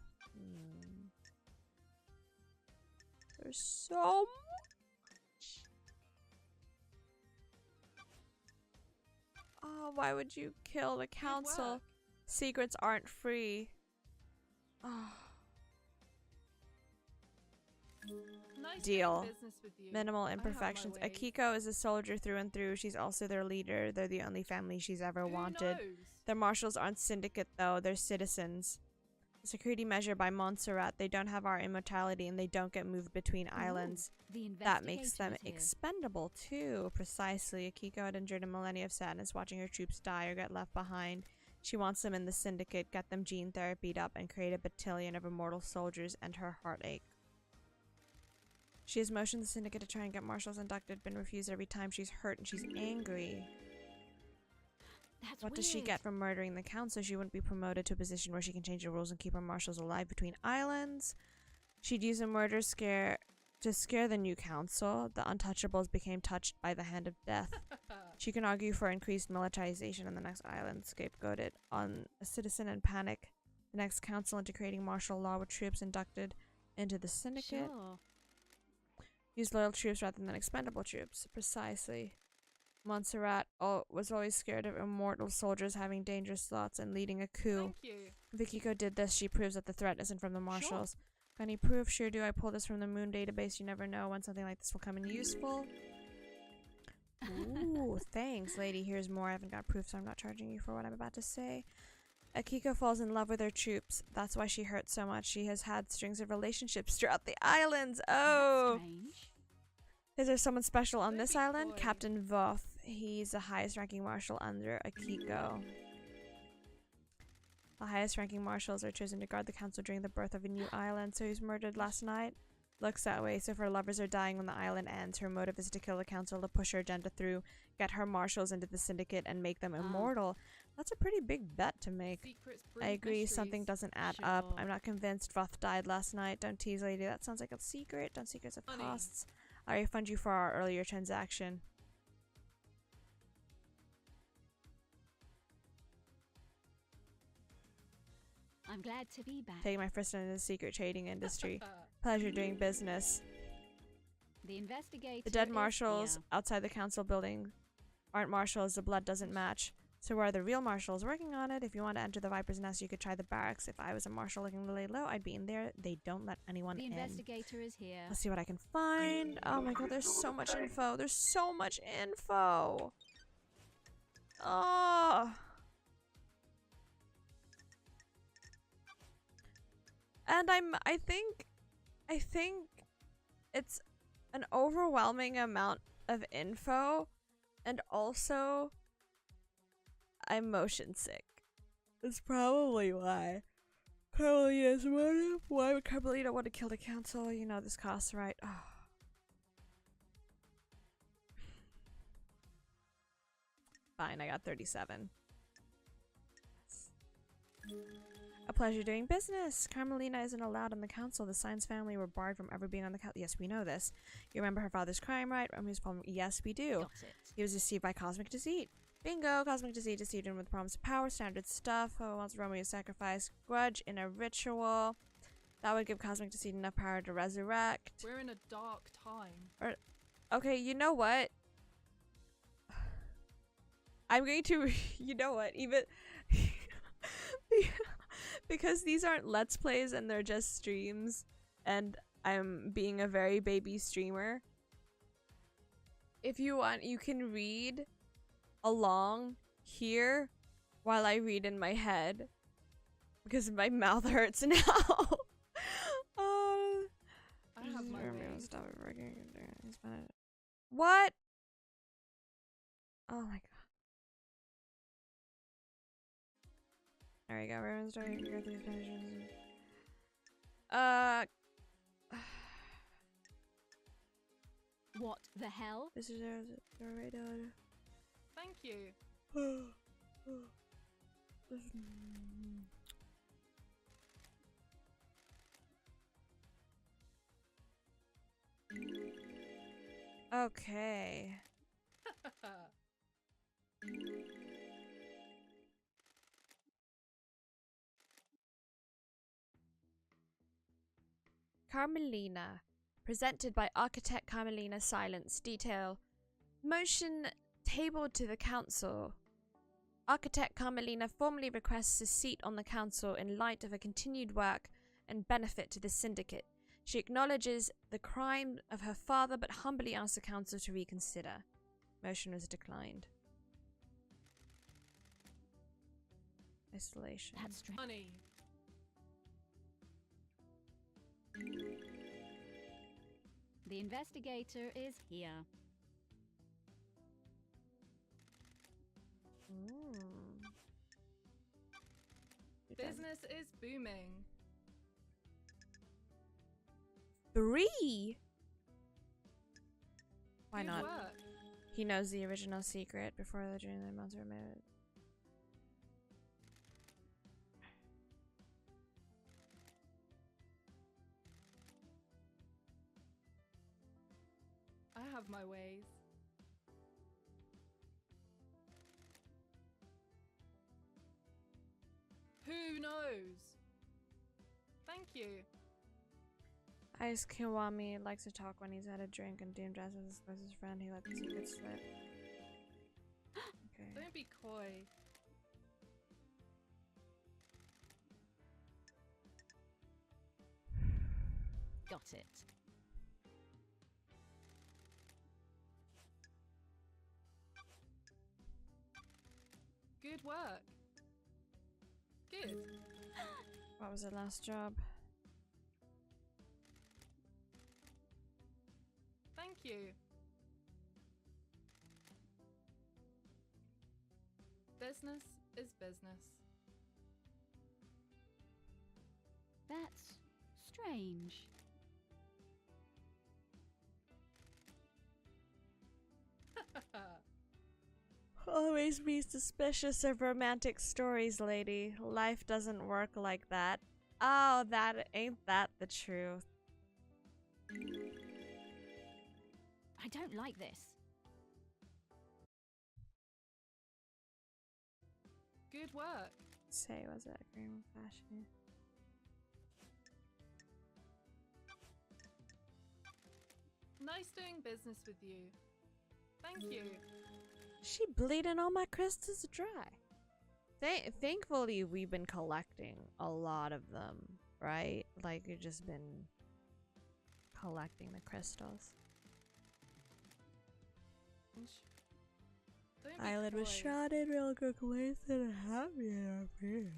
There's so much. Oh, why would you kill the council? work. Secrets aren't free. Oh. Nice Deal. doing business with you. Minimal I have my imperfections. ways. Akiko is a soldier through and through. She's also their leader. They're the only family she's ever Who wanted. knows? Their marshals aren't syndicate, though. They're citizens. A security measure by Montserrat. They don't have our immortality, and they don't get moved between islands. The That makes them investigator is here. expendable, too. Precisely. Akiko had endured a millennia of sadness watching her troops die or get left behind. She wants them in the syndicate, get them gene therapied up, and create a battalion of immortal soldiers, and her heartache. She has motioned the syndicate to try and get marshals inducted, been refused every time. She's hurt and she's angry. That's What does she weird. get from murdering the council? She wouldn't be promoted to a position where she can change the rules and keep her marshals alive between islands. She'd use a murder scare to scare the new council. The untouchables became touched by the hand of death. She can argue for increased militarization on the next island, scapegoated on a citizen in panic. The next council into creating martial law with troops inducted into the syndicate. Sure. Use loyal troops rather than expendable troops. Precisely. Montserrat was always scared of immortal soldiers having dangerous thoughts and leading a coup. Thank you. If Akiko did this, she proves that the threat isn't from the marshals. Got any proof? Sure do. I pull this from the moon database. You never know when something like this will come in useful. Ooh, thanks, lady. Here's more. I haven't got proof, so I'm not charging you for what I'm about to say. Akiko falls in love with her troops. That's why she hurts so much. She has had strings of relationships throughout the islands. Oh! That's strange. Is there someone special on this Creepy island? boy. Captain Voth. He's the highest ranking marshal under Akiko. The highest ranking marshals are chosen to guard the council during the birth of a new island, so he's murdered last night. Looks that way, so if her lovers are dying when the island ends, her motive is to kill the council to push her agenda through, get her marshals into the syndicate, and make them immortal. That's a pretty big bet to make. Secrets I breed agree, something mysteries. doesn't add up. Sure. I'm not convinced Voth died last night. Don't tease, lady. That sounds like a secret. Don't secrets have Honey. costs. I refund you for our earlier transaction. I'm glad to be back. Taking my first into the secret trading industry. Pleasure doing business. The investigator. The dead is marshals here. outside the council building aren't marshals. The blood doesn't match. So where are the real marshals? Working on it. If you want to enter the Viper's Nest, you could try the barracks. If I was a marshal looking to lay low, I'd be in there. They don't let anyone The in. investigator is here. Let's see what I can find. Oh my god, there's so much info. There's so much info. Oh. And I think it's an overwhelming amount of info, and also I'm motion sick. That's probably why. Carmelina's motive? Why would Carmelina want to kill the council? You know this costs, right? Oh. Fine, I got 37. A pleasure doing business. Carmelina isn't allowed on the council. The Science family were barred from ever being on the council. Yes, we know this. You remember her father's crime, right? Romeo's problem. Yes, we do. Got it. He was deceived by cosmic deceit. Bingo! Cosmic deceit deceived him with the promise of power. Standard stuff. Oh, wants Romeo to sacrifice grudge in a ritual. That would give cosmic deceit enough power to resurrect. We're in a dark time. Okay, you know what? I'm going to... You know what? Even... because these aren't Let's Plays and they're just streams, and I'm being a very baby streamer. If you want, you can read along here while I read in my head, because my mouth hurts now. I have my ways. What? Oh my god. There we go. Everyone's starting to go through these punishments. What the hell? This is right on. Thank you. Okay. Carmelina. Presented by architect Carmelina Silence. Detail. Motion tabled to the council. Architect Carmelina formally requests a seat on the council in light of her continued work and benefit to the syndicate. She acknowledges the crime of her father but humbly asks the council to reconsider. Motion was declined. Isolation. That's strange. Honey. The investigator is here. Business is booming. 3? Why Good not? work. He knows the original secret before the journey the monster made it. I have my ways. Who knows? Thank you. Ice Kiwami likes to talk when he's had a drink and Dean dresses as closest friend. He lets the secret slip. Okay. Don't be coy. Got it. Good work. Good. What was the last job? Thank you. Business is business. That's strange. Always be suspicious of romantic stories, lady. Life doesn't work like that. Oh, ain't that the truth? I don't like this. Good work. Say, was it agreeing with fashion? Nice doing business with you. Thank you. She bleeding all my crystals dry. Thankfully, we've been collecting a lot of them, right? Like, we've just been collecting the crystals. Don't be Eyelid was coy. shot in real good ways and happy I feel.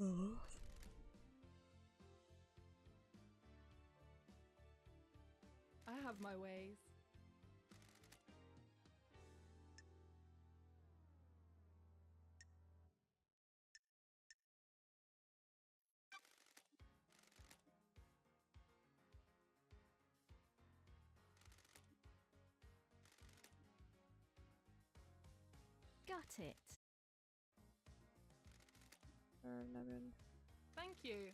Oh. I have my ways. Got it. Thank you.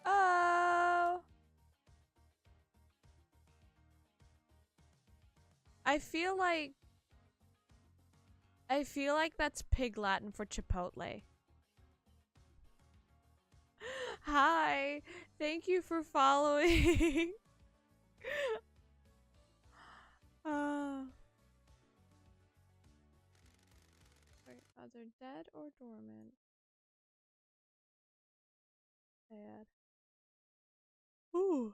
Oh. I feel like that's Pig Latin for Chipotle. Hi. Thank you for following. Wait, are they dead or dormant? Sad. Ooh.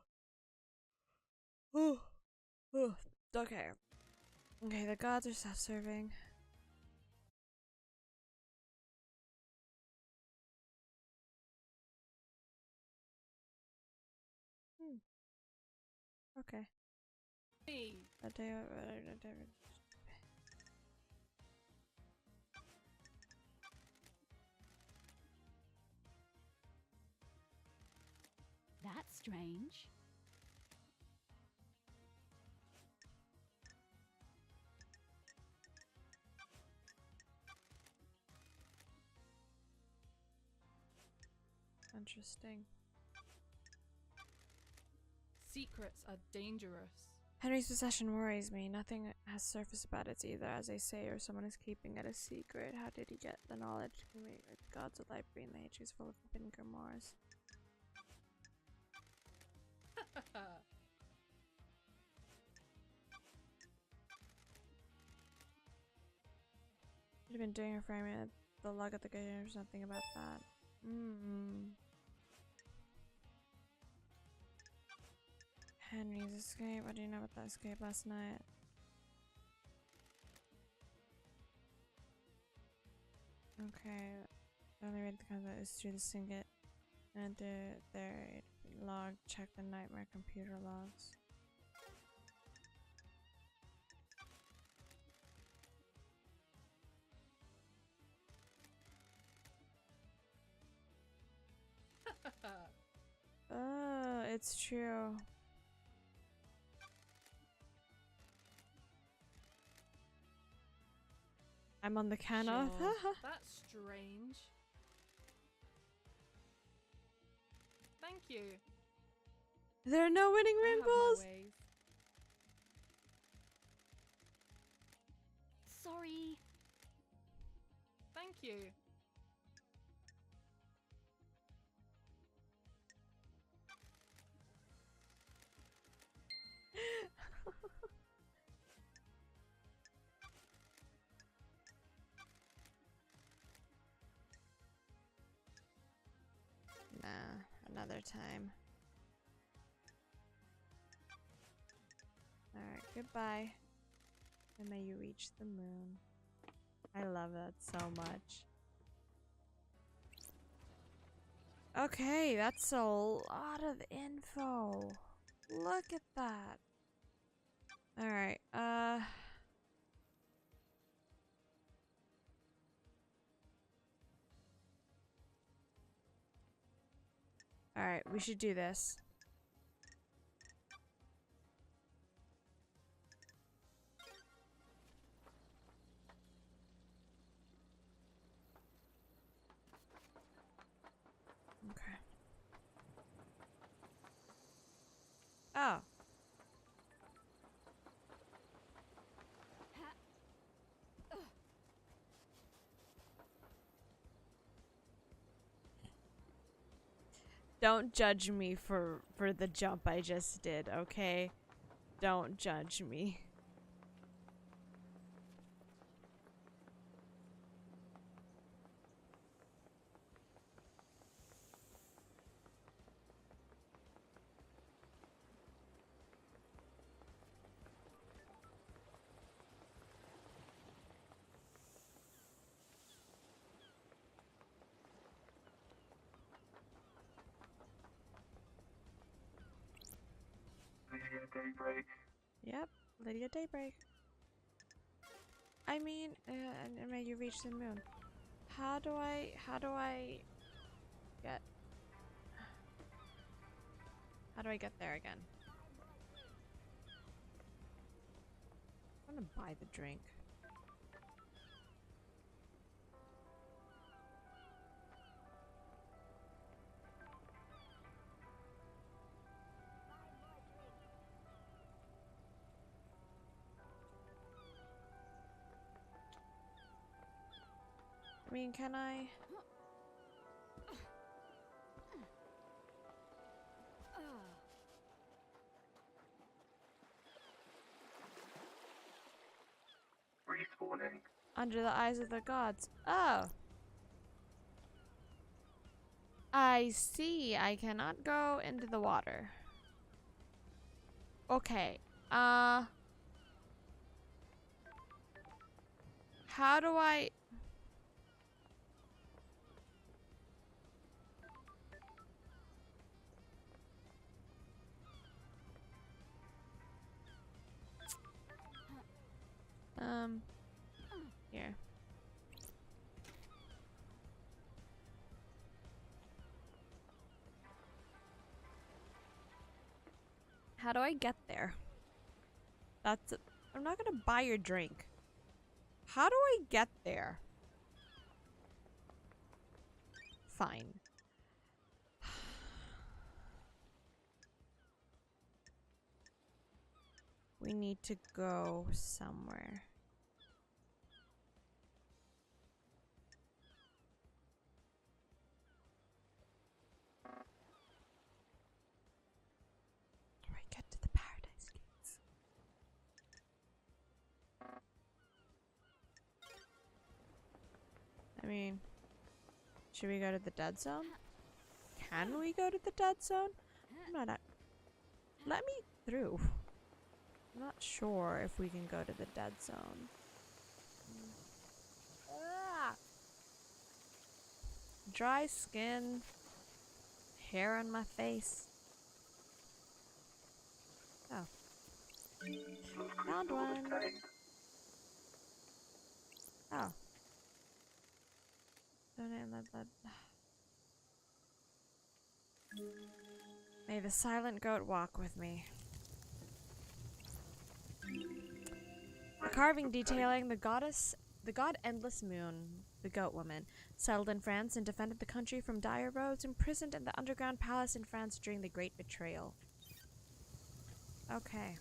Ooh. Ooh. Okay. Okay, the gods are self-serving. Me. A day. That's strange. Interesting. Secrets are dangerous. Henry's possession worries me. Nothing has surfaced about it either, as they say, or someone is keeping it a secret. How did he get the knowledge to communicate with the gods of library and the ages full of forbidden grimoires? You've been doing a framing at the log at the gate. There's nothing about that. Henry's escape. What do you know about that escape last night? Okay. The only way to come that is through the Singlet. And their log. Check the nightmare computer logs. Oh, it's true. I'm on the cannon. Sure. That's strange. Thank you. There are no winning I have my rainbows. ways. Sorry. Thank you. Nah, another time. Alright, goodbye. And may you reach the moon. I love that so much. Okay, that's a lot of info. Look at that. Alright, Alright, we should do this. Okay. Oh. Don't judge me for the jump I just did, okay? Don't judge me. Lydia Daybreak. Yep, Lydia Daybreak. I mean, and may you reach the moon. How do I get... How do I get there again? I'm gonna buy the drink. I mean, can I? Respawning. Under the eyes of the gods. Oh. I see. I cannot go into the water. Okay. How do I... Here. How do I get there? That's it. I'm not gonna buy your drink. How do I get there? Fine. We need to go somewhere. How do I get to the paradise gates? I mean, should we go to the dead zone? Can we go to the dead zone? I'm not. Let me through. I'm not sure if we can go to the dead zone. Ah! Dry skin. Hair on my face. Oh. Found one. Oh. Donate lead blood. May the silent goat walk with me. A carving detailing the god Endless Moon, the goat woman, settled in France and defended the country from dire roads, imprisoned in the underground palace in France during the Great Betrayal. Okay.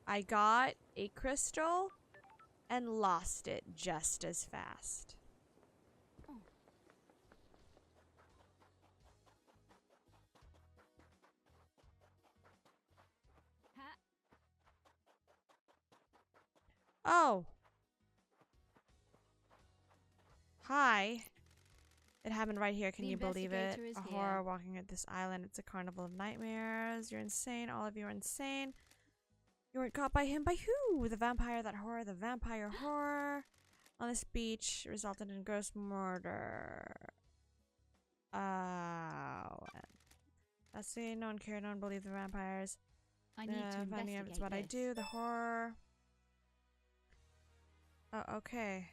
I got a crystal and lost it just as fast. Oh. Hi. It happened right here. Can The you believe it? investigator is A here. horror walking at this island. It's a carnival of nightmares. You're insane. All of you are insane. You weren't caught by him. By who? The vampire, that horror, the vampire horror. On this beach resulted in gross murder. Oh. That's it. No one cared. No one believed the vampires. I need to Finding out investigate it's what I this. do. The horror. Oh, okay.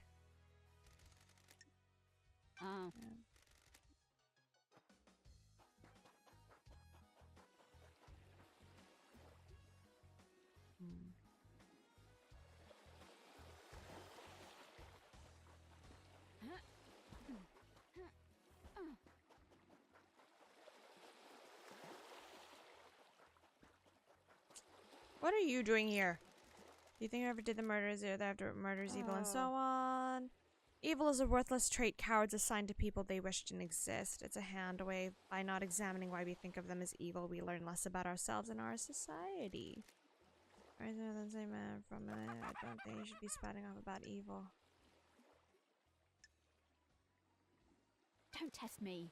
Oh. What are you doing here? Do you think whoever did the murders or after murders evil and so on? Evil is a worthless trait cowards assign to people they wish didn't exist. It's a hand wave. By not examining why we think of them as evil, we learn less about ourselves and our society. I don't think you should be spouting off about evil. Don't test me.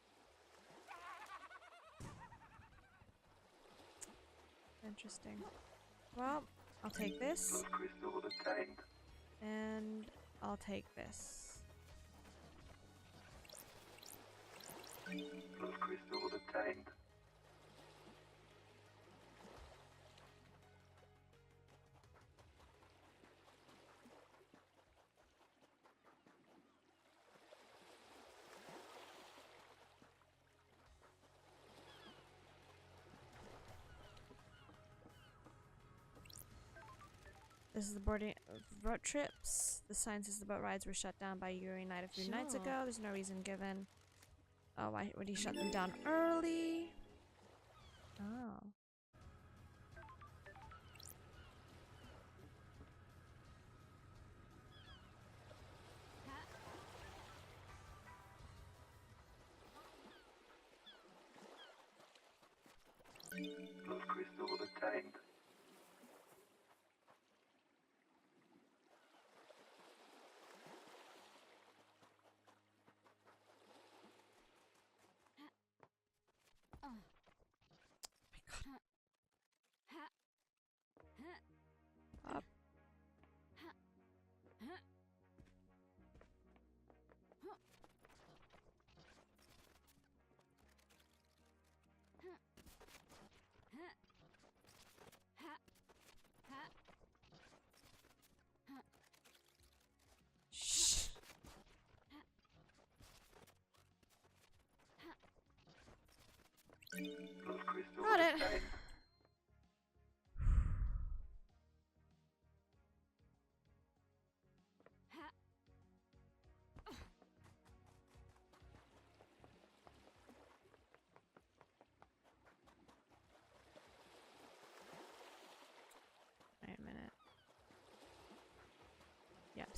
Interesting. Well, I'll take this. Crystal obtained. And I'll take this. Crystal obtained. This is the boarding boat trips. The sign says the boat rides were shut down by Yuri Knight a few nights Sure. ago. There's no reason given. Oh, why would he shut them down early? Oh. Crystal obtained. Up.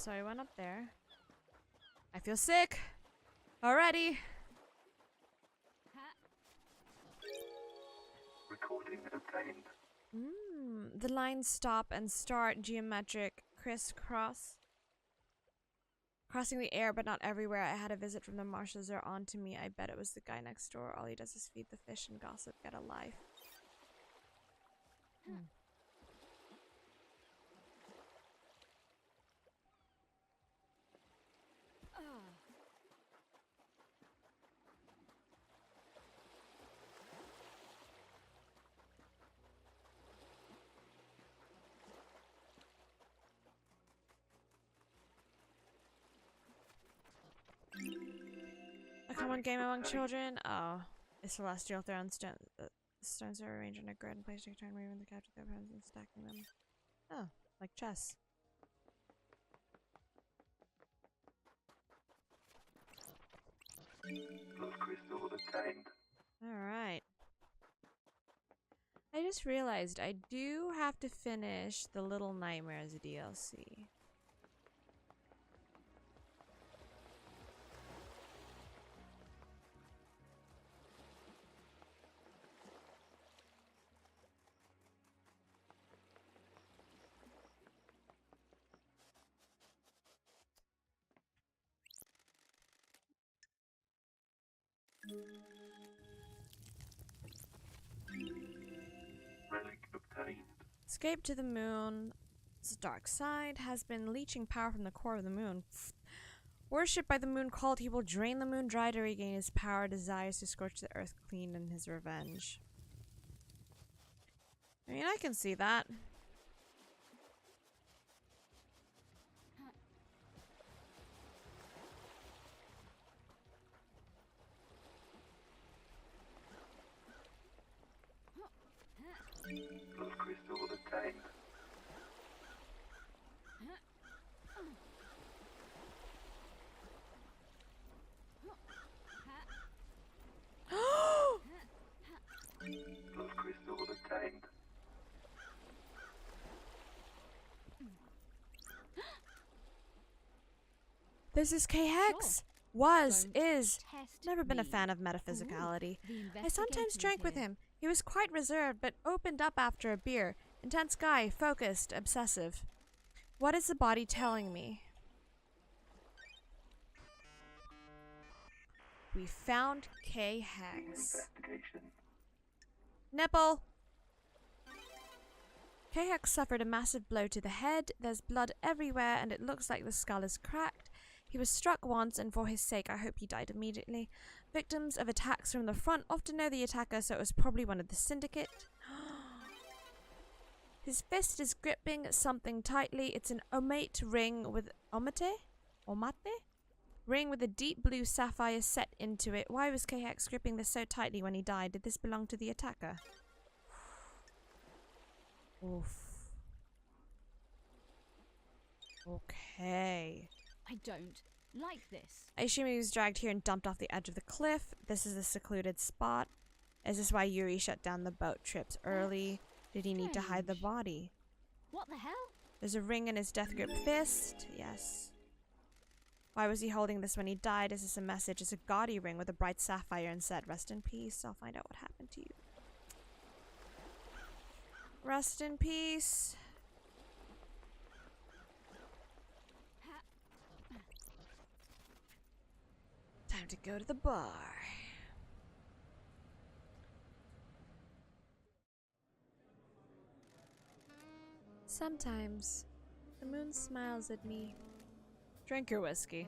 So I went up there. I feel sick already. Recording obtained. The lines stop and start geometric crisscross. Crossing the air, but not everywhere. I had a visit from the marshals. They're on to me. I bet it was the guy next door. All he does is feed the fish and gossip. Get a life. A common game among children? Oh. It's celestial throne stones are arranged in a grid and placed to turn, moving the capture their opponents and stacking them. Oh, like chess. Blood crystal obtained. Alright. I just realized I do have to finish the Little Nightmares DLC. Relic obtained. Escape to the moon's dark side has been leeching power from the core of the moon. Worshipped by the moon cult, he will drain the moon dry to regain his power, desires to scorch the earth clean in his revenge. I mean, I can see that. Blood crystal obtained. Blood crystal obtained. This is K-Hex. Sure. Was, Don't is. test Never been a me. fan of metaphysicality. The I sometimes investigator drank is with here. him. He was quite reserved, but opened up after a beer. Intense guy, focused, obsessive. What is the body telling me? We found K-Hex. Investigation. Nipple! K-Hex suffered a massive blow to the head. There's blood everywhere, and it looks like the skull is cracked. He was struck once, and for his sake, I hope he died immediately. Victims of attacks from the front often know the attacker, so it was probably one of the syndicate. His fist is gripping something tightly. It's an omate ring with omate ring with a deep blue sapphire set into it. Why was K-Hex gripping this so tightly when he died? Did this belong to the attacker? Oof. Okay. I don't like this. I assume he was dragged here and dumped off the edge of the cliff. This is a secluded spot. Is this why Yuri shut down the boat trips early? Did he need to hide the Strange. body? What the hell? There's a ring in his death grip fist. Yes. Why was he holding this when he died? Is this a message? It's a gaudy ring with a bright sapphire and said, "Rest in peace." I'll find out what happened to you. Rest in peace. Time to go to the bar. Sometimes the moon smiles at me. Drink your whiskey.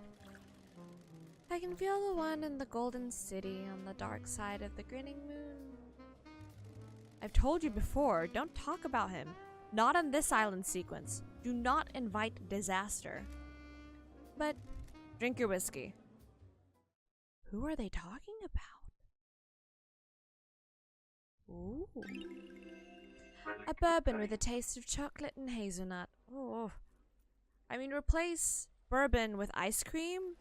I can feel the one in the golden city on the dark side of the grinning moon. I've told you before, don't talk about him. Not on this island sequence. Do not invite disaster. But drink your whiskey. Who are they talking about? Ooh. A bourbon with a taste of chocolate and hazelnut. Oh. I mean, replace bourbon with ice cream?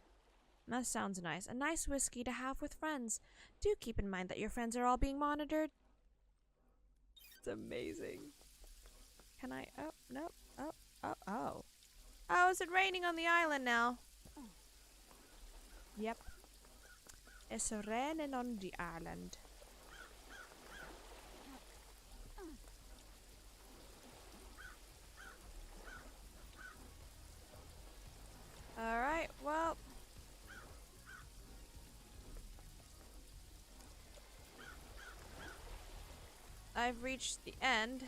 That sounds nice. A nice whiskey to have with friends. Do keep in mind that your friends are all being monitored. It's amazing. Can I? Oh, no. Oh, oh, oh. Oh, is it raining on the island now? Yep. It's raining on the island. Alright, well. I've reached the end.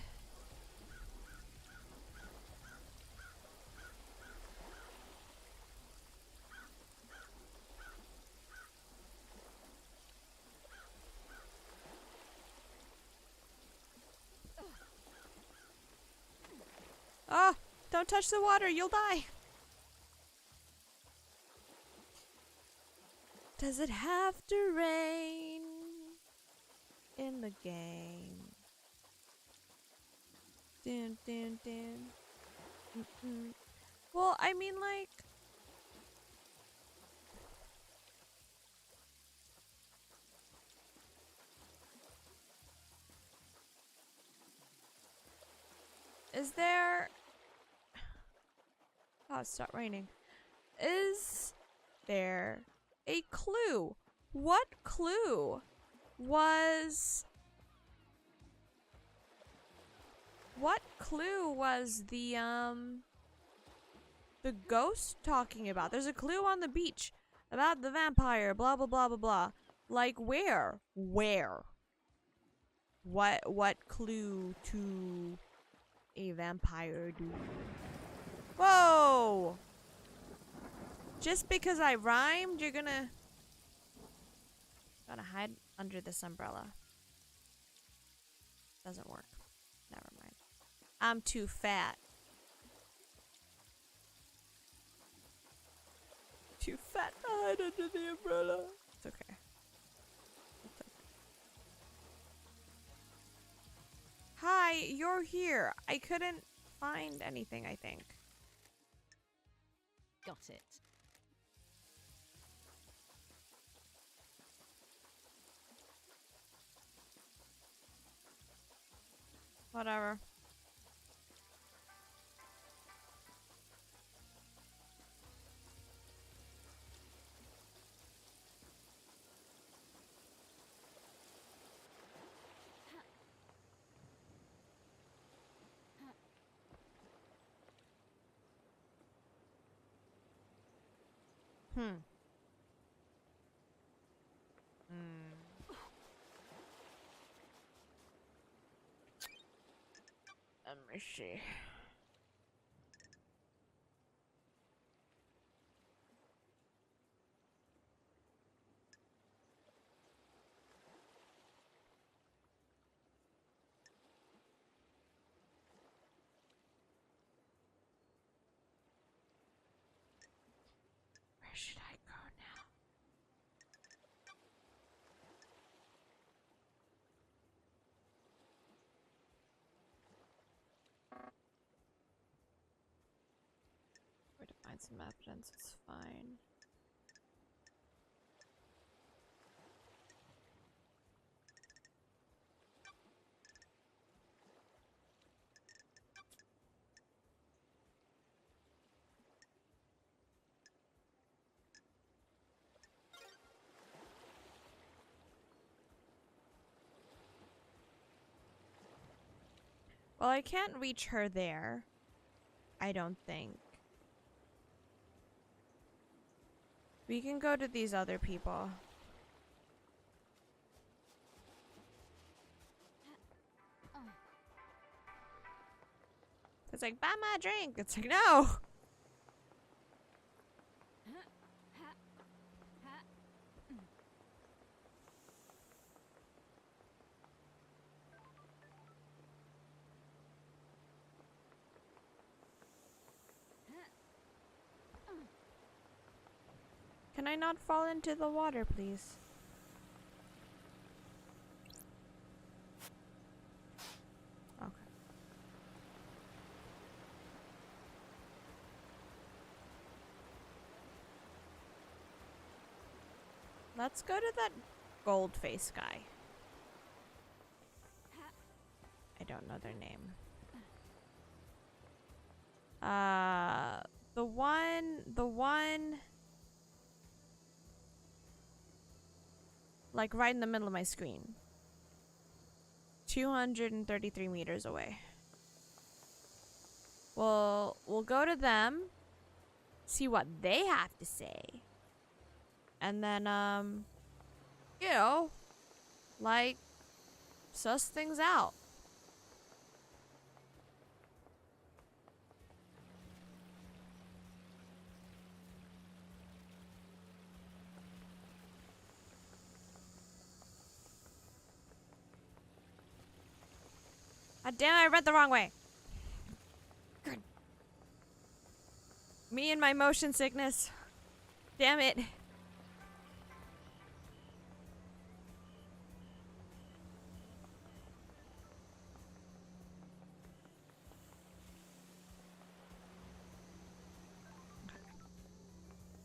Oh, don't touch the water, you'll die. Does it have to rain in the game? Dun, dun, dun. Well, I mean, like, is there... Oh, it stopped raining. Is there a clue? What clue was... What clue was the ghost talking about? There's a clue on the beach about the vampire, blah, blah, blah, blah, blah. Like, where? Where? What clue to a vampire do? Whoa! Just because I rhymed, you're gonna hide under this umbrella. Doesn't work. Never mind. I'm too fat. Too fat to hide under the umbrella. It's okay. It's okay. Hi, you're here. I couldn't find anything, I think. Got it. Whatever. Let me see. Where should I go now? Where to find some evidence is fine. Well, I can't reach her there. I don't think. We can go to these other people. It's like, buy my drink. It's like, no. Can I not fall into the water, please? Okay. Let's go to that gold face guy. I don't know their name. The one, like right in the middle of my screen. 233 meters away. We'll go to them, see what they have to say. And then, you know, like, suss things out. God damn it, I read the wrong way. Good. Me and my motion sickness. Damn it.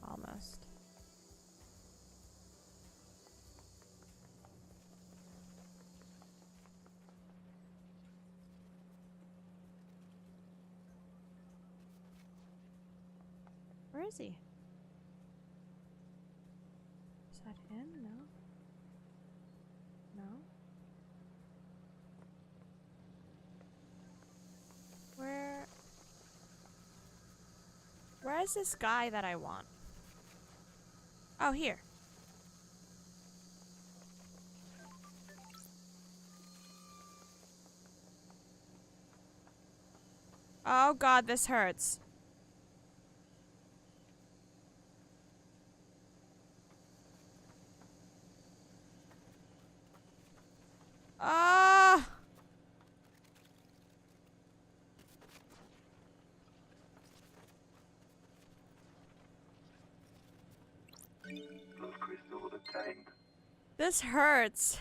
Almost. Where is he? Is that him? No. No. Where is this guy that I want? Oh, here. Oh god, this hurts. Ah! Love crystal obtained. This hurts.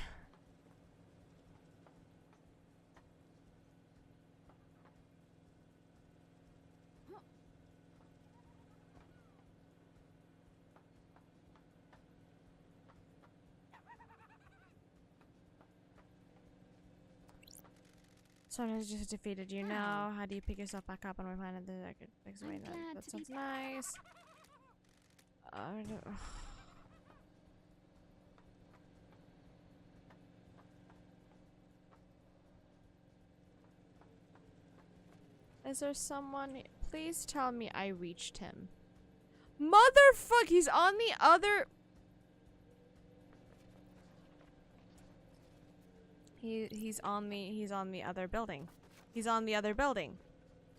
Sometimes just defeated you now. How do you pick yourself back up on my planet that I could fix away that? glad That to be sounds nice. I don't- Is there someone? Please tell me I reached him. Motherfuck! He's on the other. He's on the other building. He's on the other building.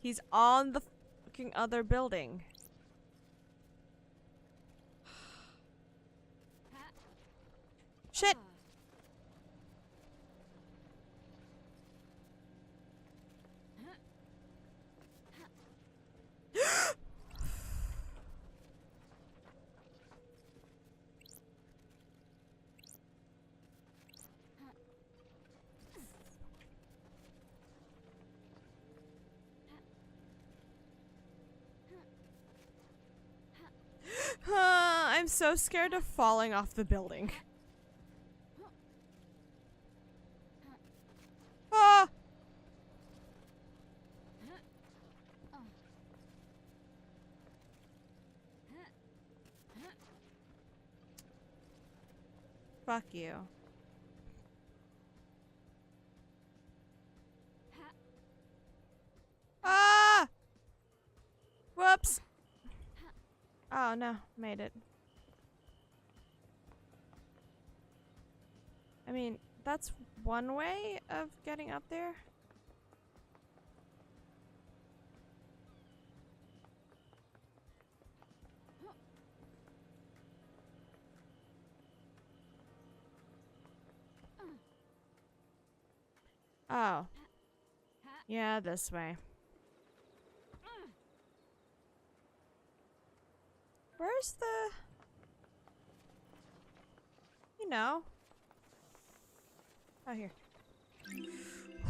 He's on the fucking other building. Shit! I'm so scared of falling off the building. Ah! Fuck you. Ah! Whoops. Oh no, made it. I mean, that's one way of getting up there. Oh. Yeah, this way. Where's the... You know. Oh, here.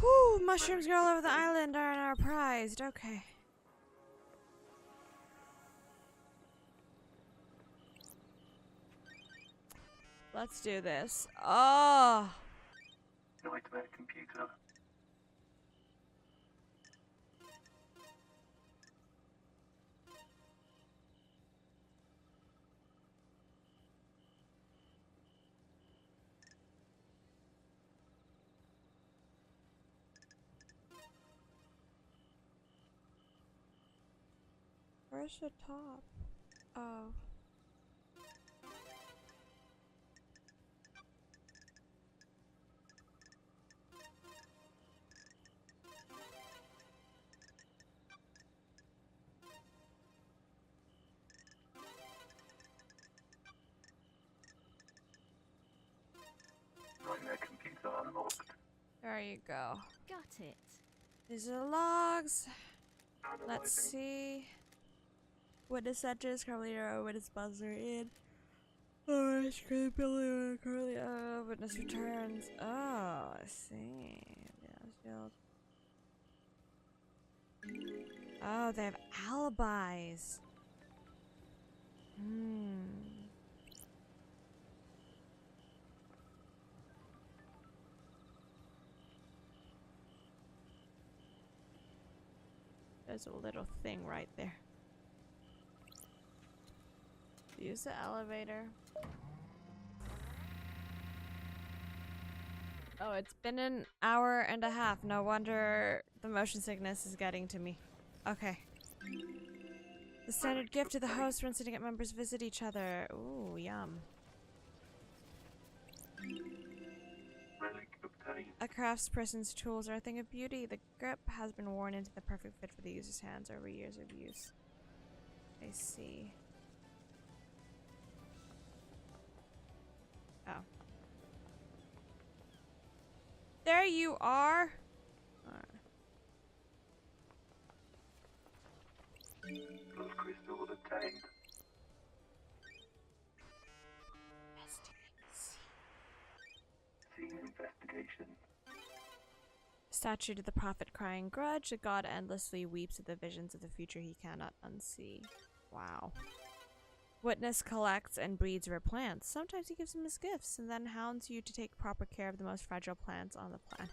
Whew, mushrooms grow all over the island are our prized. Okay. Let's do this. Oh! Nightmare computer. Where's the top? Oh. Nightmare computer unlocked. There you go. Got it. These are the logs. Let's Analyzing. see. Witness edges, currently witness buzzer in. Oh, scrapability currently witness returns. Oh, I see. Oh, they have alibis. There's a little thing right there. Use the elevator. Oh, it's been an hour and a half. No wonder the motion sickness is getting to me. Okay. The standard gift to the host when syndicate members visit each other. Ooh, yum. Relic obtained. A craftsperson's tools are a thing of beauty. The grip has been worn into the perfect fit for the user's hands over years of use. I see. Oh. There you are! Blood crystal obtained. Scene investigation. Statue to the prophet crying grudge. The god endlessly weeps at the visions of the future he cannot unsee. Wow. Witness collects and breeds rare plants. Sometimes he gives them as gifts and then hounds you to take proper care of the most fragile plants on the planet.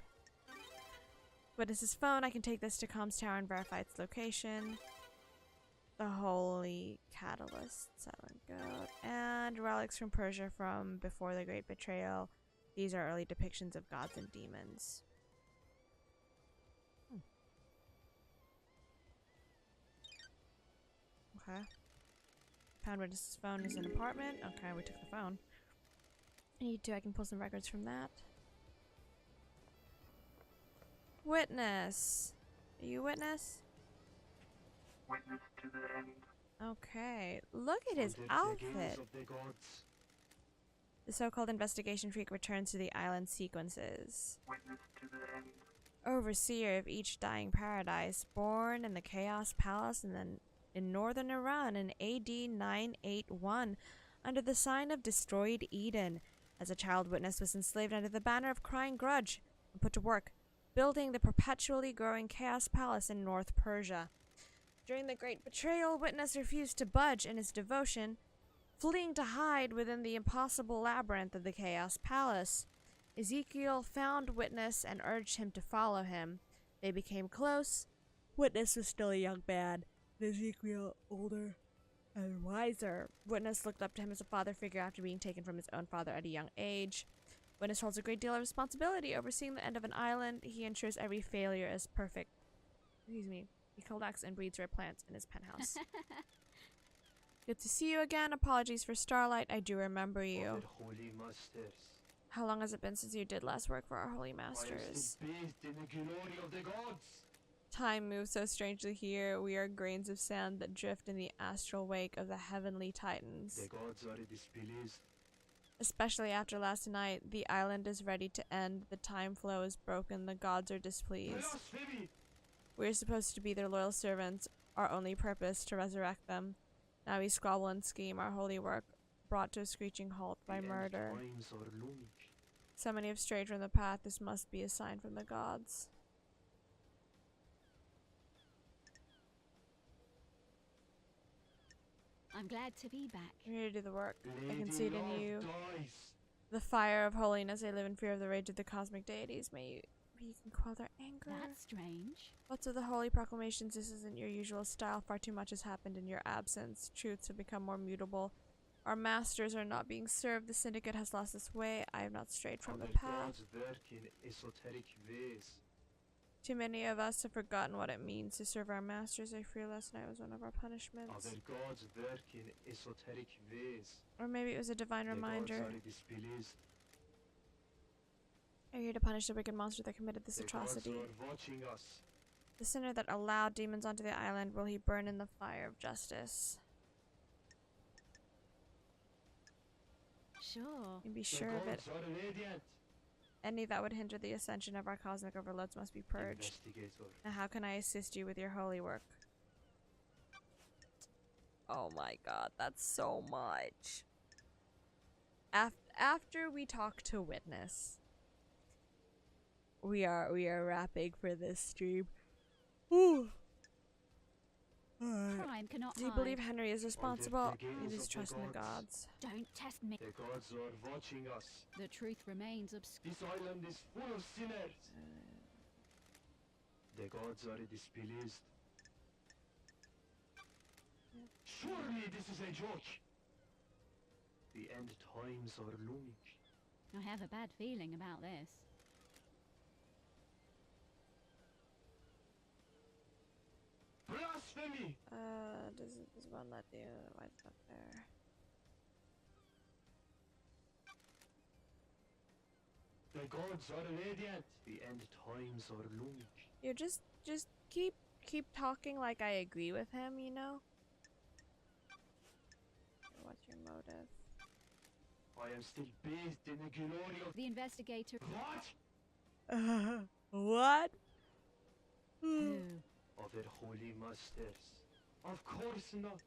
Witness's phone. I can take this to Comms Tower and verify its location. The Holy Catalyst, Silent Goat, and relics from Persia from before the Great Betrayal. These are early depictions of gods and demons. Okay. Found Witness's phone is an apartment. Okay, we took the phone. I need to. I can pull some records from that. Witness. Are you Witness? Witness to the end. Okay. Look at his outfit. The so-called investigation freak returns to the island sequences. Witness to the end. Overseer of each dying paradise, born in the Chaos Palace and then in northern Iran in AD 981 under the sign of destroyed Eden. As a child, Witness was enslaved under the banner of crying grudge and put to work building the perpetually growing Chaos Palace in North Persia. During the Great Betrayal, Witness refused to budge in his devotion, fleeing to hide within the impossible labyrinth of the Chaos Palace. Ezekiel found Witness and urged him to follow him. They became close. Witness was still a young man, and Ezekiel older and wiser. Witness looked up to him as a father figure after being taken from his own father at a young age. Witness holds a great deal of responsibility overseeing the end of an island. He ensures every failure is perfect. Excuse me. He collects and breeds rare plants in his penthouse. Good to see you again. Apologies for Starlight. I do remember you. Holy Masters. How long has it been since you did last work for our Holy Masters? Bathed in the glory of the gods. Time moves so strangely here. We are grains of sand that drift in the astral wake of the heavenly titans. The gods are displeased. Especially after last night, the island is ready to end. The time flow is broken. The gods are displeased. Blasphemy! We're supposed to be their loyal servants, our only purpose to resurrect them. Now we squabble and scheme, our holy work brought to a screeching halt by The end murder. times are looming. So many have strayed from the path. This must be a sign from the gods. I'm glad to be back. I'm here to do the work. I can Lady see it in Love you. dies. The fire of holiness. I live in fear of the rage of the cosmic deities. May you can quell their anger. That's strange. Lots of the holy proclamations. This isn't your usual style. Far too much has happened in your absence. Truths have become more mutable. Our masters are not being served. The syndicate has lost its way. I have not strayed from the Other path. gods work in esoteric ways. Too many of us have forgotten what it means to serve our masters. I fear last night was one of our punishments. Other gods work in esoteric ways. Or maybe it was a divine The gods reminder. are displeased. Are here to punish the wicked monster that committed this The atrocity. gods are watching us. The sinner that allowed demons onto the island, will he burn in the fire of justice? Sure. And be The sure of it. gods are radiant. Any that would hinder the ascension of our cosmic overlords must be purged. Investigator. Now how can I assist you with your holy work? Oh my god, that's so much. After we talk to Witness, we are wrapping for this stream. Ooh. Alright. Crime cannot Do you hide. believe Henry is responsible? the gaze It is of the trust in the gods. gods. Don't test me. The gods are watching us. The truth remains obscure. This island is full of sinners. The gods are displeased. Surely this is a joke. The end times are looming. I have a bad feeling about this. Blasphemy! Does one let the whites up there? The gods are radiant. The end times are looming. You just keep talking like I agree with him, you know? What's your motive? I am still bathed in the glory of... The investigator. What? What? Who? Other holy masters. Of course not.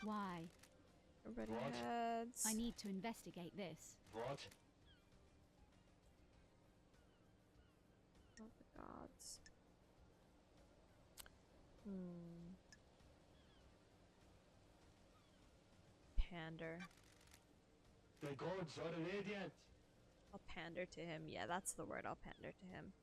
Why? Everybody What? heads. I need to investigate this. What? Oh, the gods. Pander. The gods are radiant. I'll pander to him. Yeah, that's the word. I'll pander to him.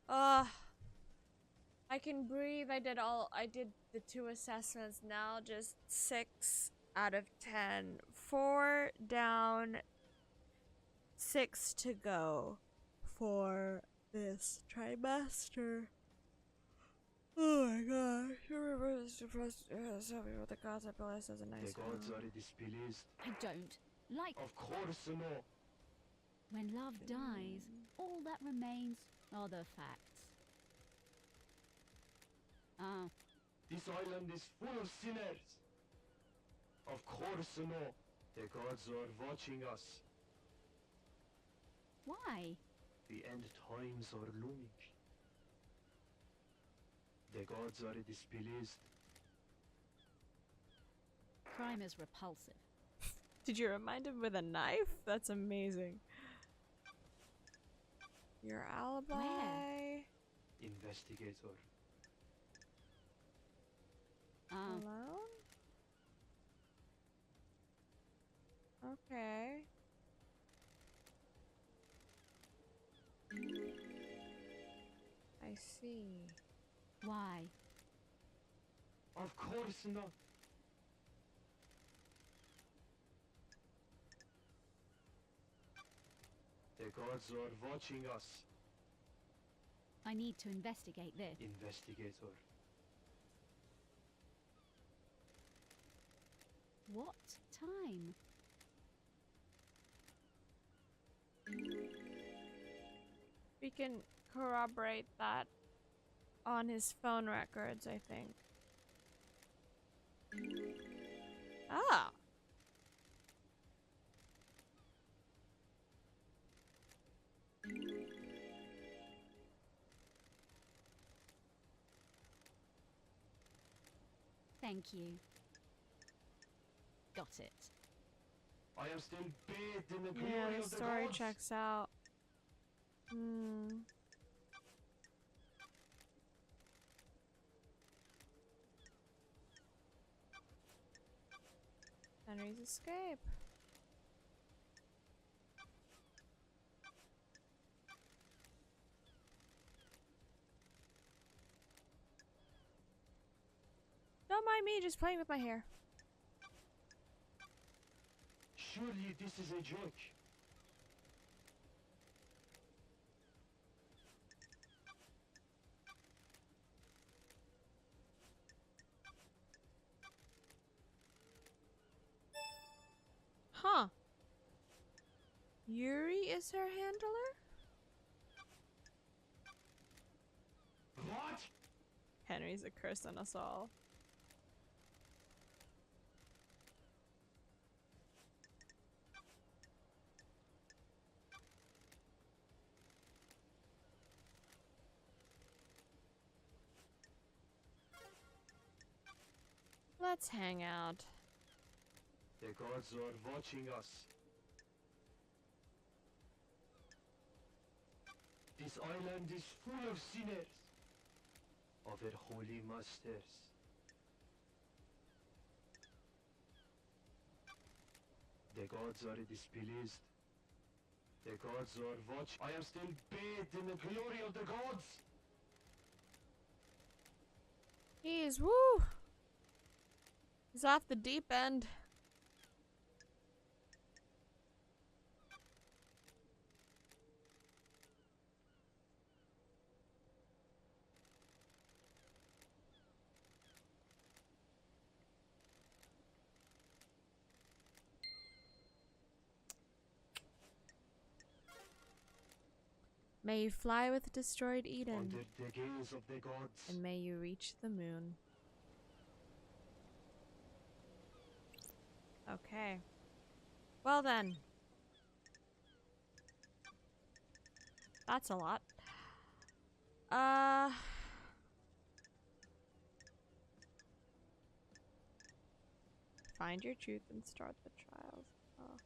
I can breathe. I did the 2 assessments now. Just 6 out of 10. 4 down. 6 to go for this trimester. Oh my gosh. Remember this depressed. Tell me what the gods have blessed as a nice The gods one. are displeased. I don't like Of course no. when love dies. All that remains are the facts. Ah, This island is full of sinners. Of course no. The gods are watching us. why? The end times are looming. The gods are displeased. Crime is repulsive. Did you remind him with a knife? That's amazing. Your alibi. Investigator. Ah, Alone? Okay. I see. why? Of course not. The gods are watching us. I need to investigate this. Investigator. What time? We can corroborate that on his phone records, I think. Ah! Thank you. Got it. I am still bathed in the Yeah, glory the of the story gods. checks out. Henry's escape. Don't mind me just playing with my hair. Surely this is a joke. Yuri is her handler? What? Henry's a curse on us all. Let's hang out. The gods are watching us. This island is full of sinners, of her holy masters. The gods are displeased. The gods are watching. I am still bathed in the glory of the gods. He's woo! He's off the deep end. May you fly with destroyed Eden, Under the gaze of the gods. and may you reach the moon. Okay. Well then. That's a lot. Find your truth and start the trials. Oh.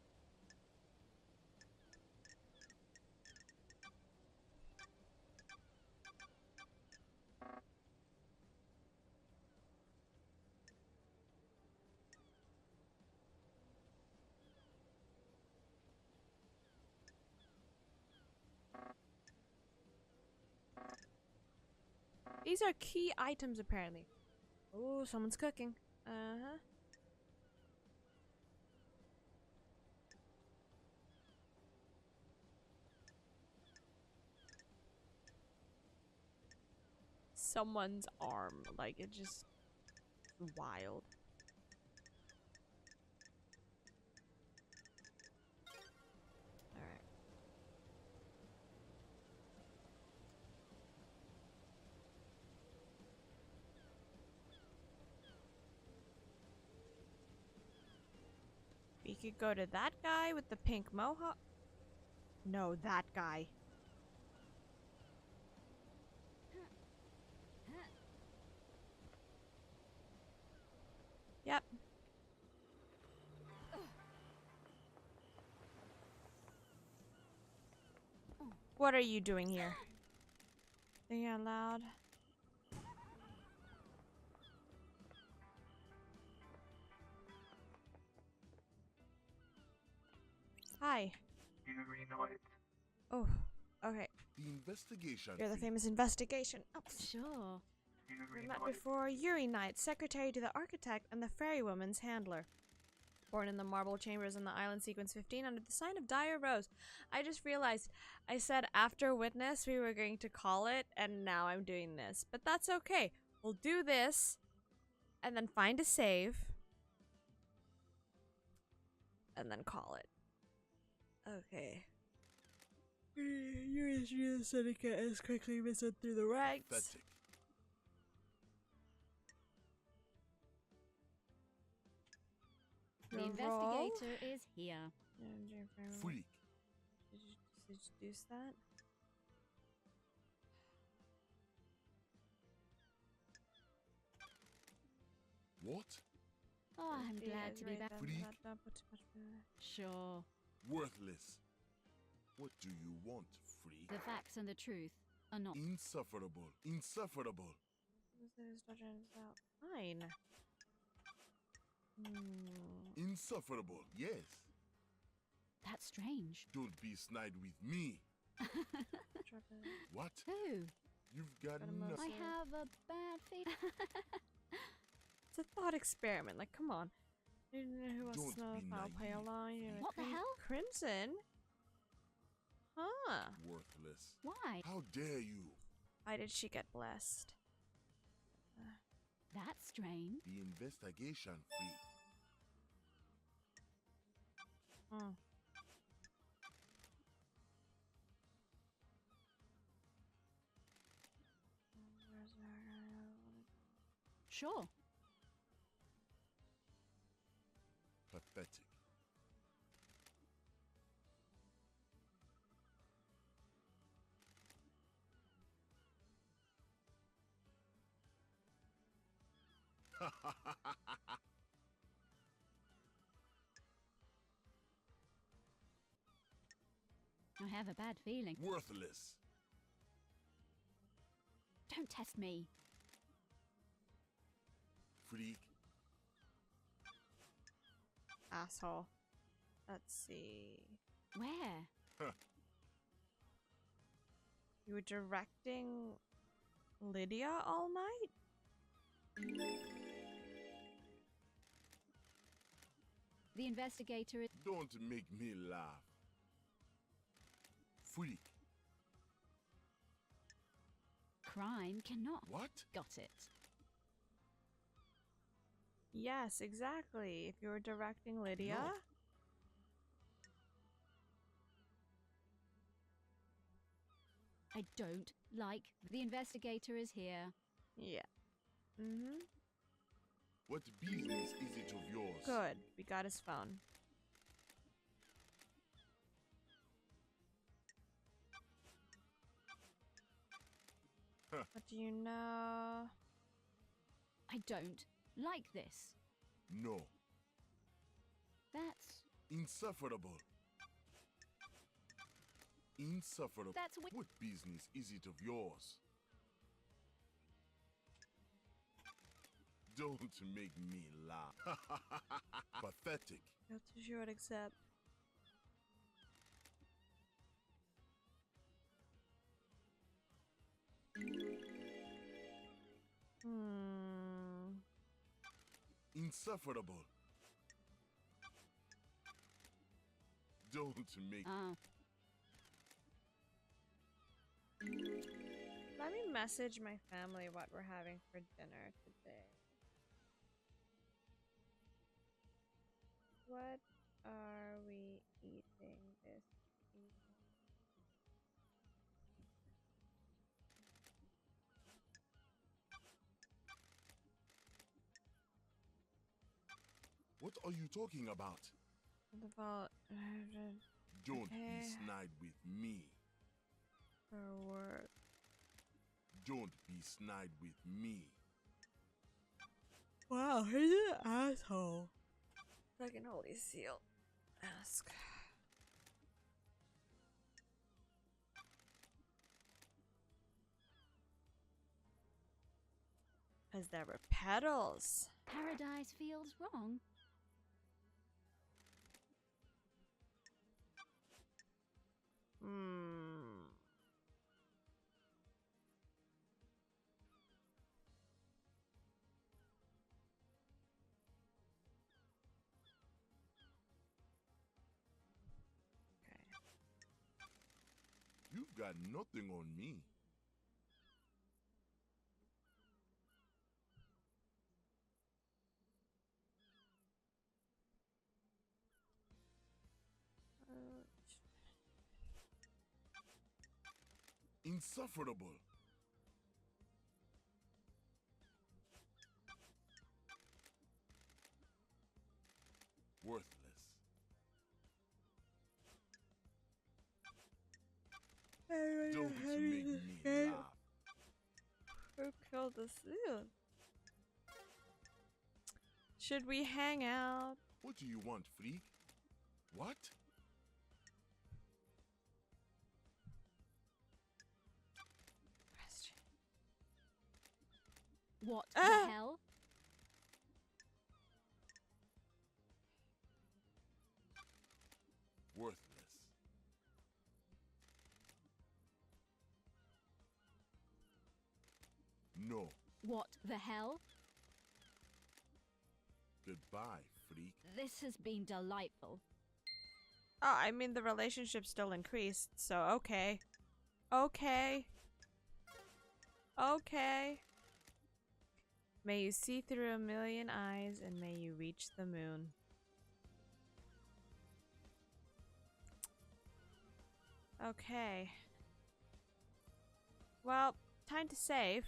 These are key items, apparently. Oh, someone's cooking. Uh-huh. Someone's arm. Like, it just... wild. Alright. We could go to that guy with the pink mohawk. No, that guy. Yep. What are you doing here? Thinking out loud. Hi. Yuri Knight. Oh, okay. The investigation. You're the fee. famous investigation. Oh, Sure. Yuri we met Knight. before. Yuri Knight, secretary to the architect and the fairy woman's handler. Born in the marble chambers in the island sequence 15 under the sign of Dire Rose. I just realized I said after witness we were going to call it, and now I'm doing this. But that's okay. We'll do this, and then find a save, and then call it. Okay. Yuri's syndicate is quickly risen through the ranks. Pathetic. The Your investigator is here. Freak. Did you seduce that? What? Oh, I'm glad to be back. Freak. Sure. Worthless. What do you want, freak? The facts and the truth are not. Insufferable. Insufferable. Fine. Insufferable. Yes. That's strange. Don't be snide with me. What? Who? You've got Got a mouse. I nothing. have a bad feeling. It's a thought experiment. Like, come on. Who wants Don't to know be if I'll pay a naive. line? What the hell? Crimson? Huh. Worthless. Why? How dare you? Why did she get blessed? That's strange. The investigation freak. Hmm. Sure. Pathetic. I have a bad feeling. Worthless. Don't test me. Freak. Asshole. Let's see. Where? You were directing Lydia all night? The investigator is... Don't make me laugh. Freak. Crime cannot... What? Got it. Yes, exactly. If you were directing Lydia. No. I don't like... The investigator is here. Yeah. Mm-hmm. What business is it of yours? Good. We got his phone. Huh. What do you know? I don't like this. No. That's... Insufferable. Insufferable. That's... What business is it of yours? Don't make me laugh. Pathetic. Not too sure what accept. Insufferable. Don't make... Let me message my family what we're having for dinner today. What are we eating this evening? What are you talking about? What about Don't be Okay. snide with me. for work? Don't be snide with me. Wow, he's an asshole. Fucking holy seal. Ask. As there were petals. Paradise feels wrong. Okay. You've got nothing on me. Insufferable. Worthless. Don't make me laugh. Who killed the seal? Should we hang out? What do you want, freak? What? Question. What Ah! the hell? Worthless. No. What the hell? Goodbye, freak. This has been delightful. Oh, I mean the relationship still increased, so okay. Okay. Okay. May you see through a million eyes and may you reach the moon. Okay. Well, time to save.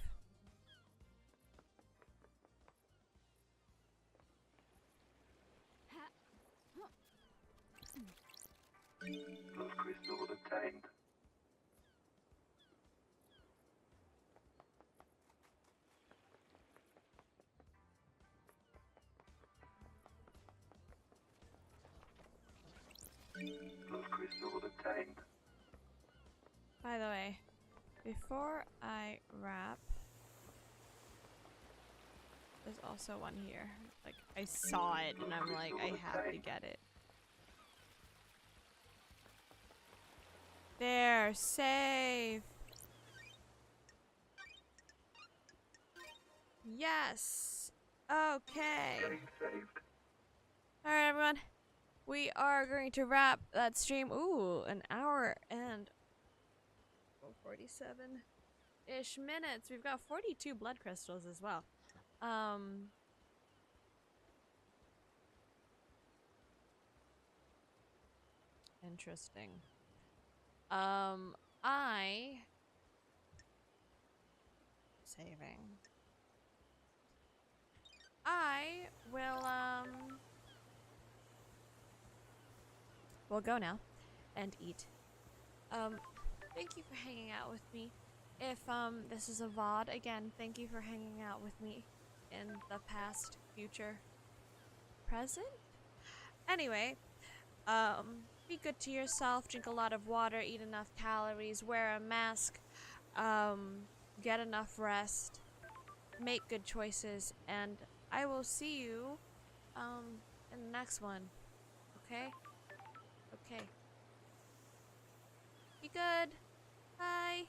Blood crystal obtained. Blood crystal obtained. By the way, before I wrap, there's also one here. Like, I saw it and I'm like, I have to get it. There, save. Yes. Okay. Getting saved. Alright, everyone. We are going to wrap that stream. Ooh, an hour and 47-ish minutes. We've got 42 blood crystals as well. Interesting. Saving. I will, we'll go now and eat. Thank you for hanging out with me. If, this is a VOD, again, thank you for hanging out with me in the past, future, present? Anyway, be good to yourself, drink a lot of water, eat enough calories, wear a mask, get enough rest, make good choices, and I will see you, in the next one. Okay? Okay. Be good. Bye.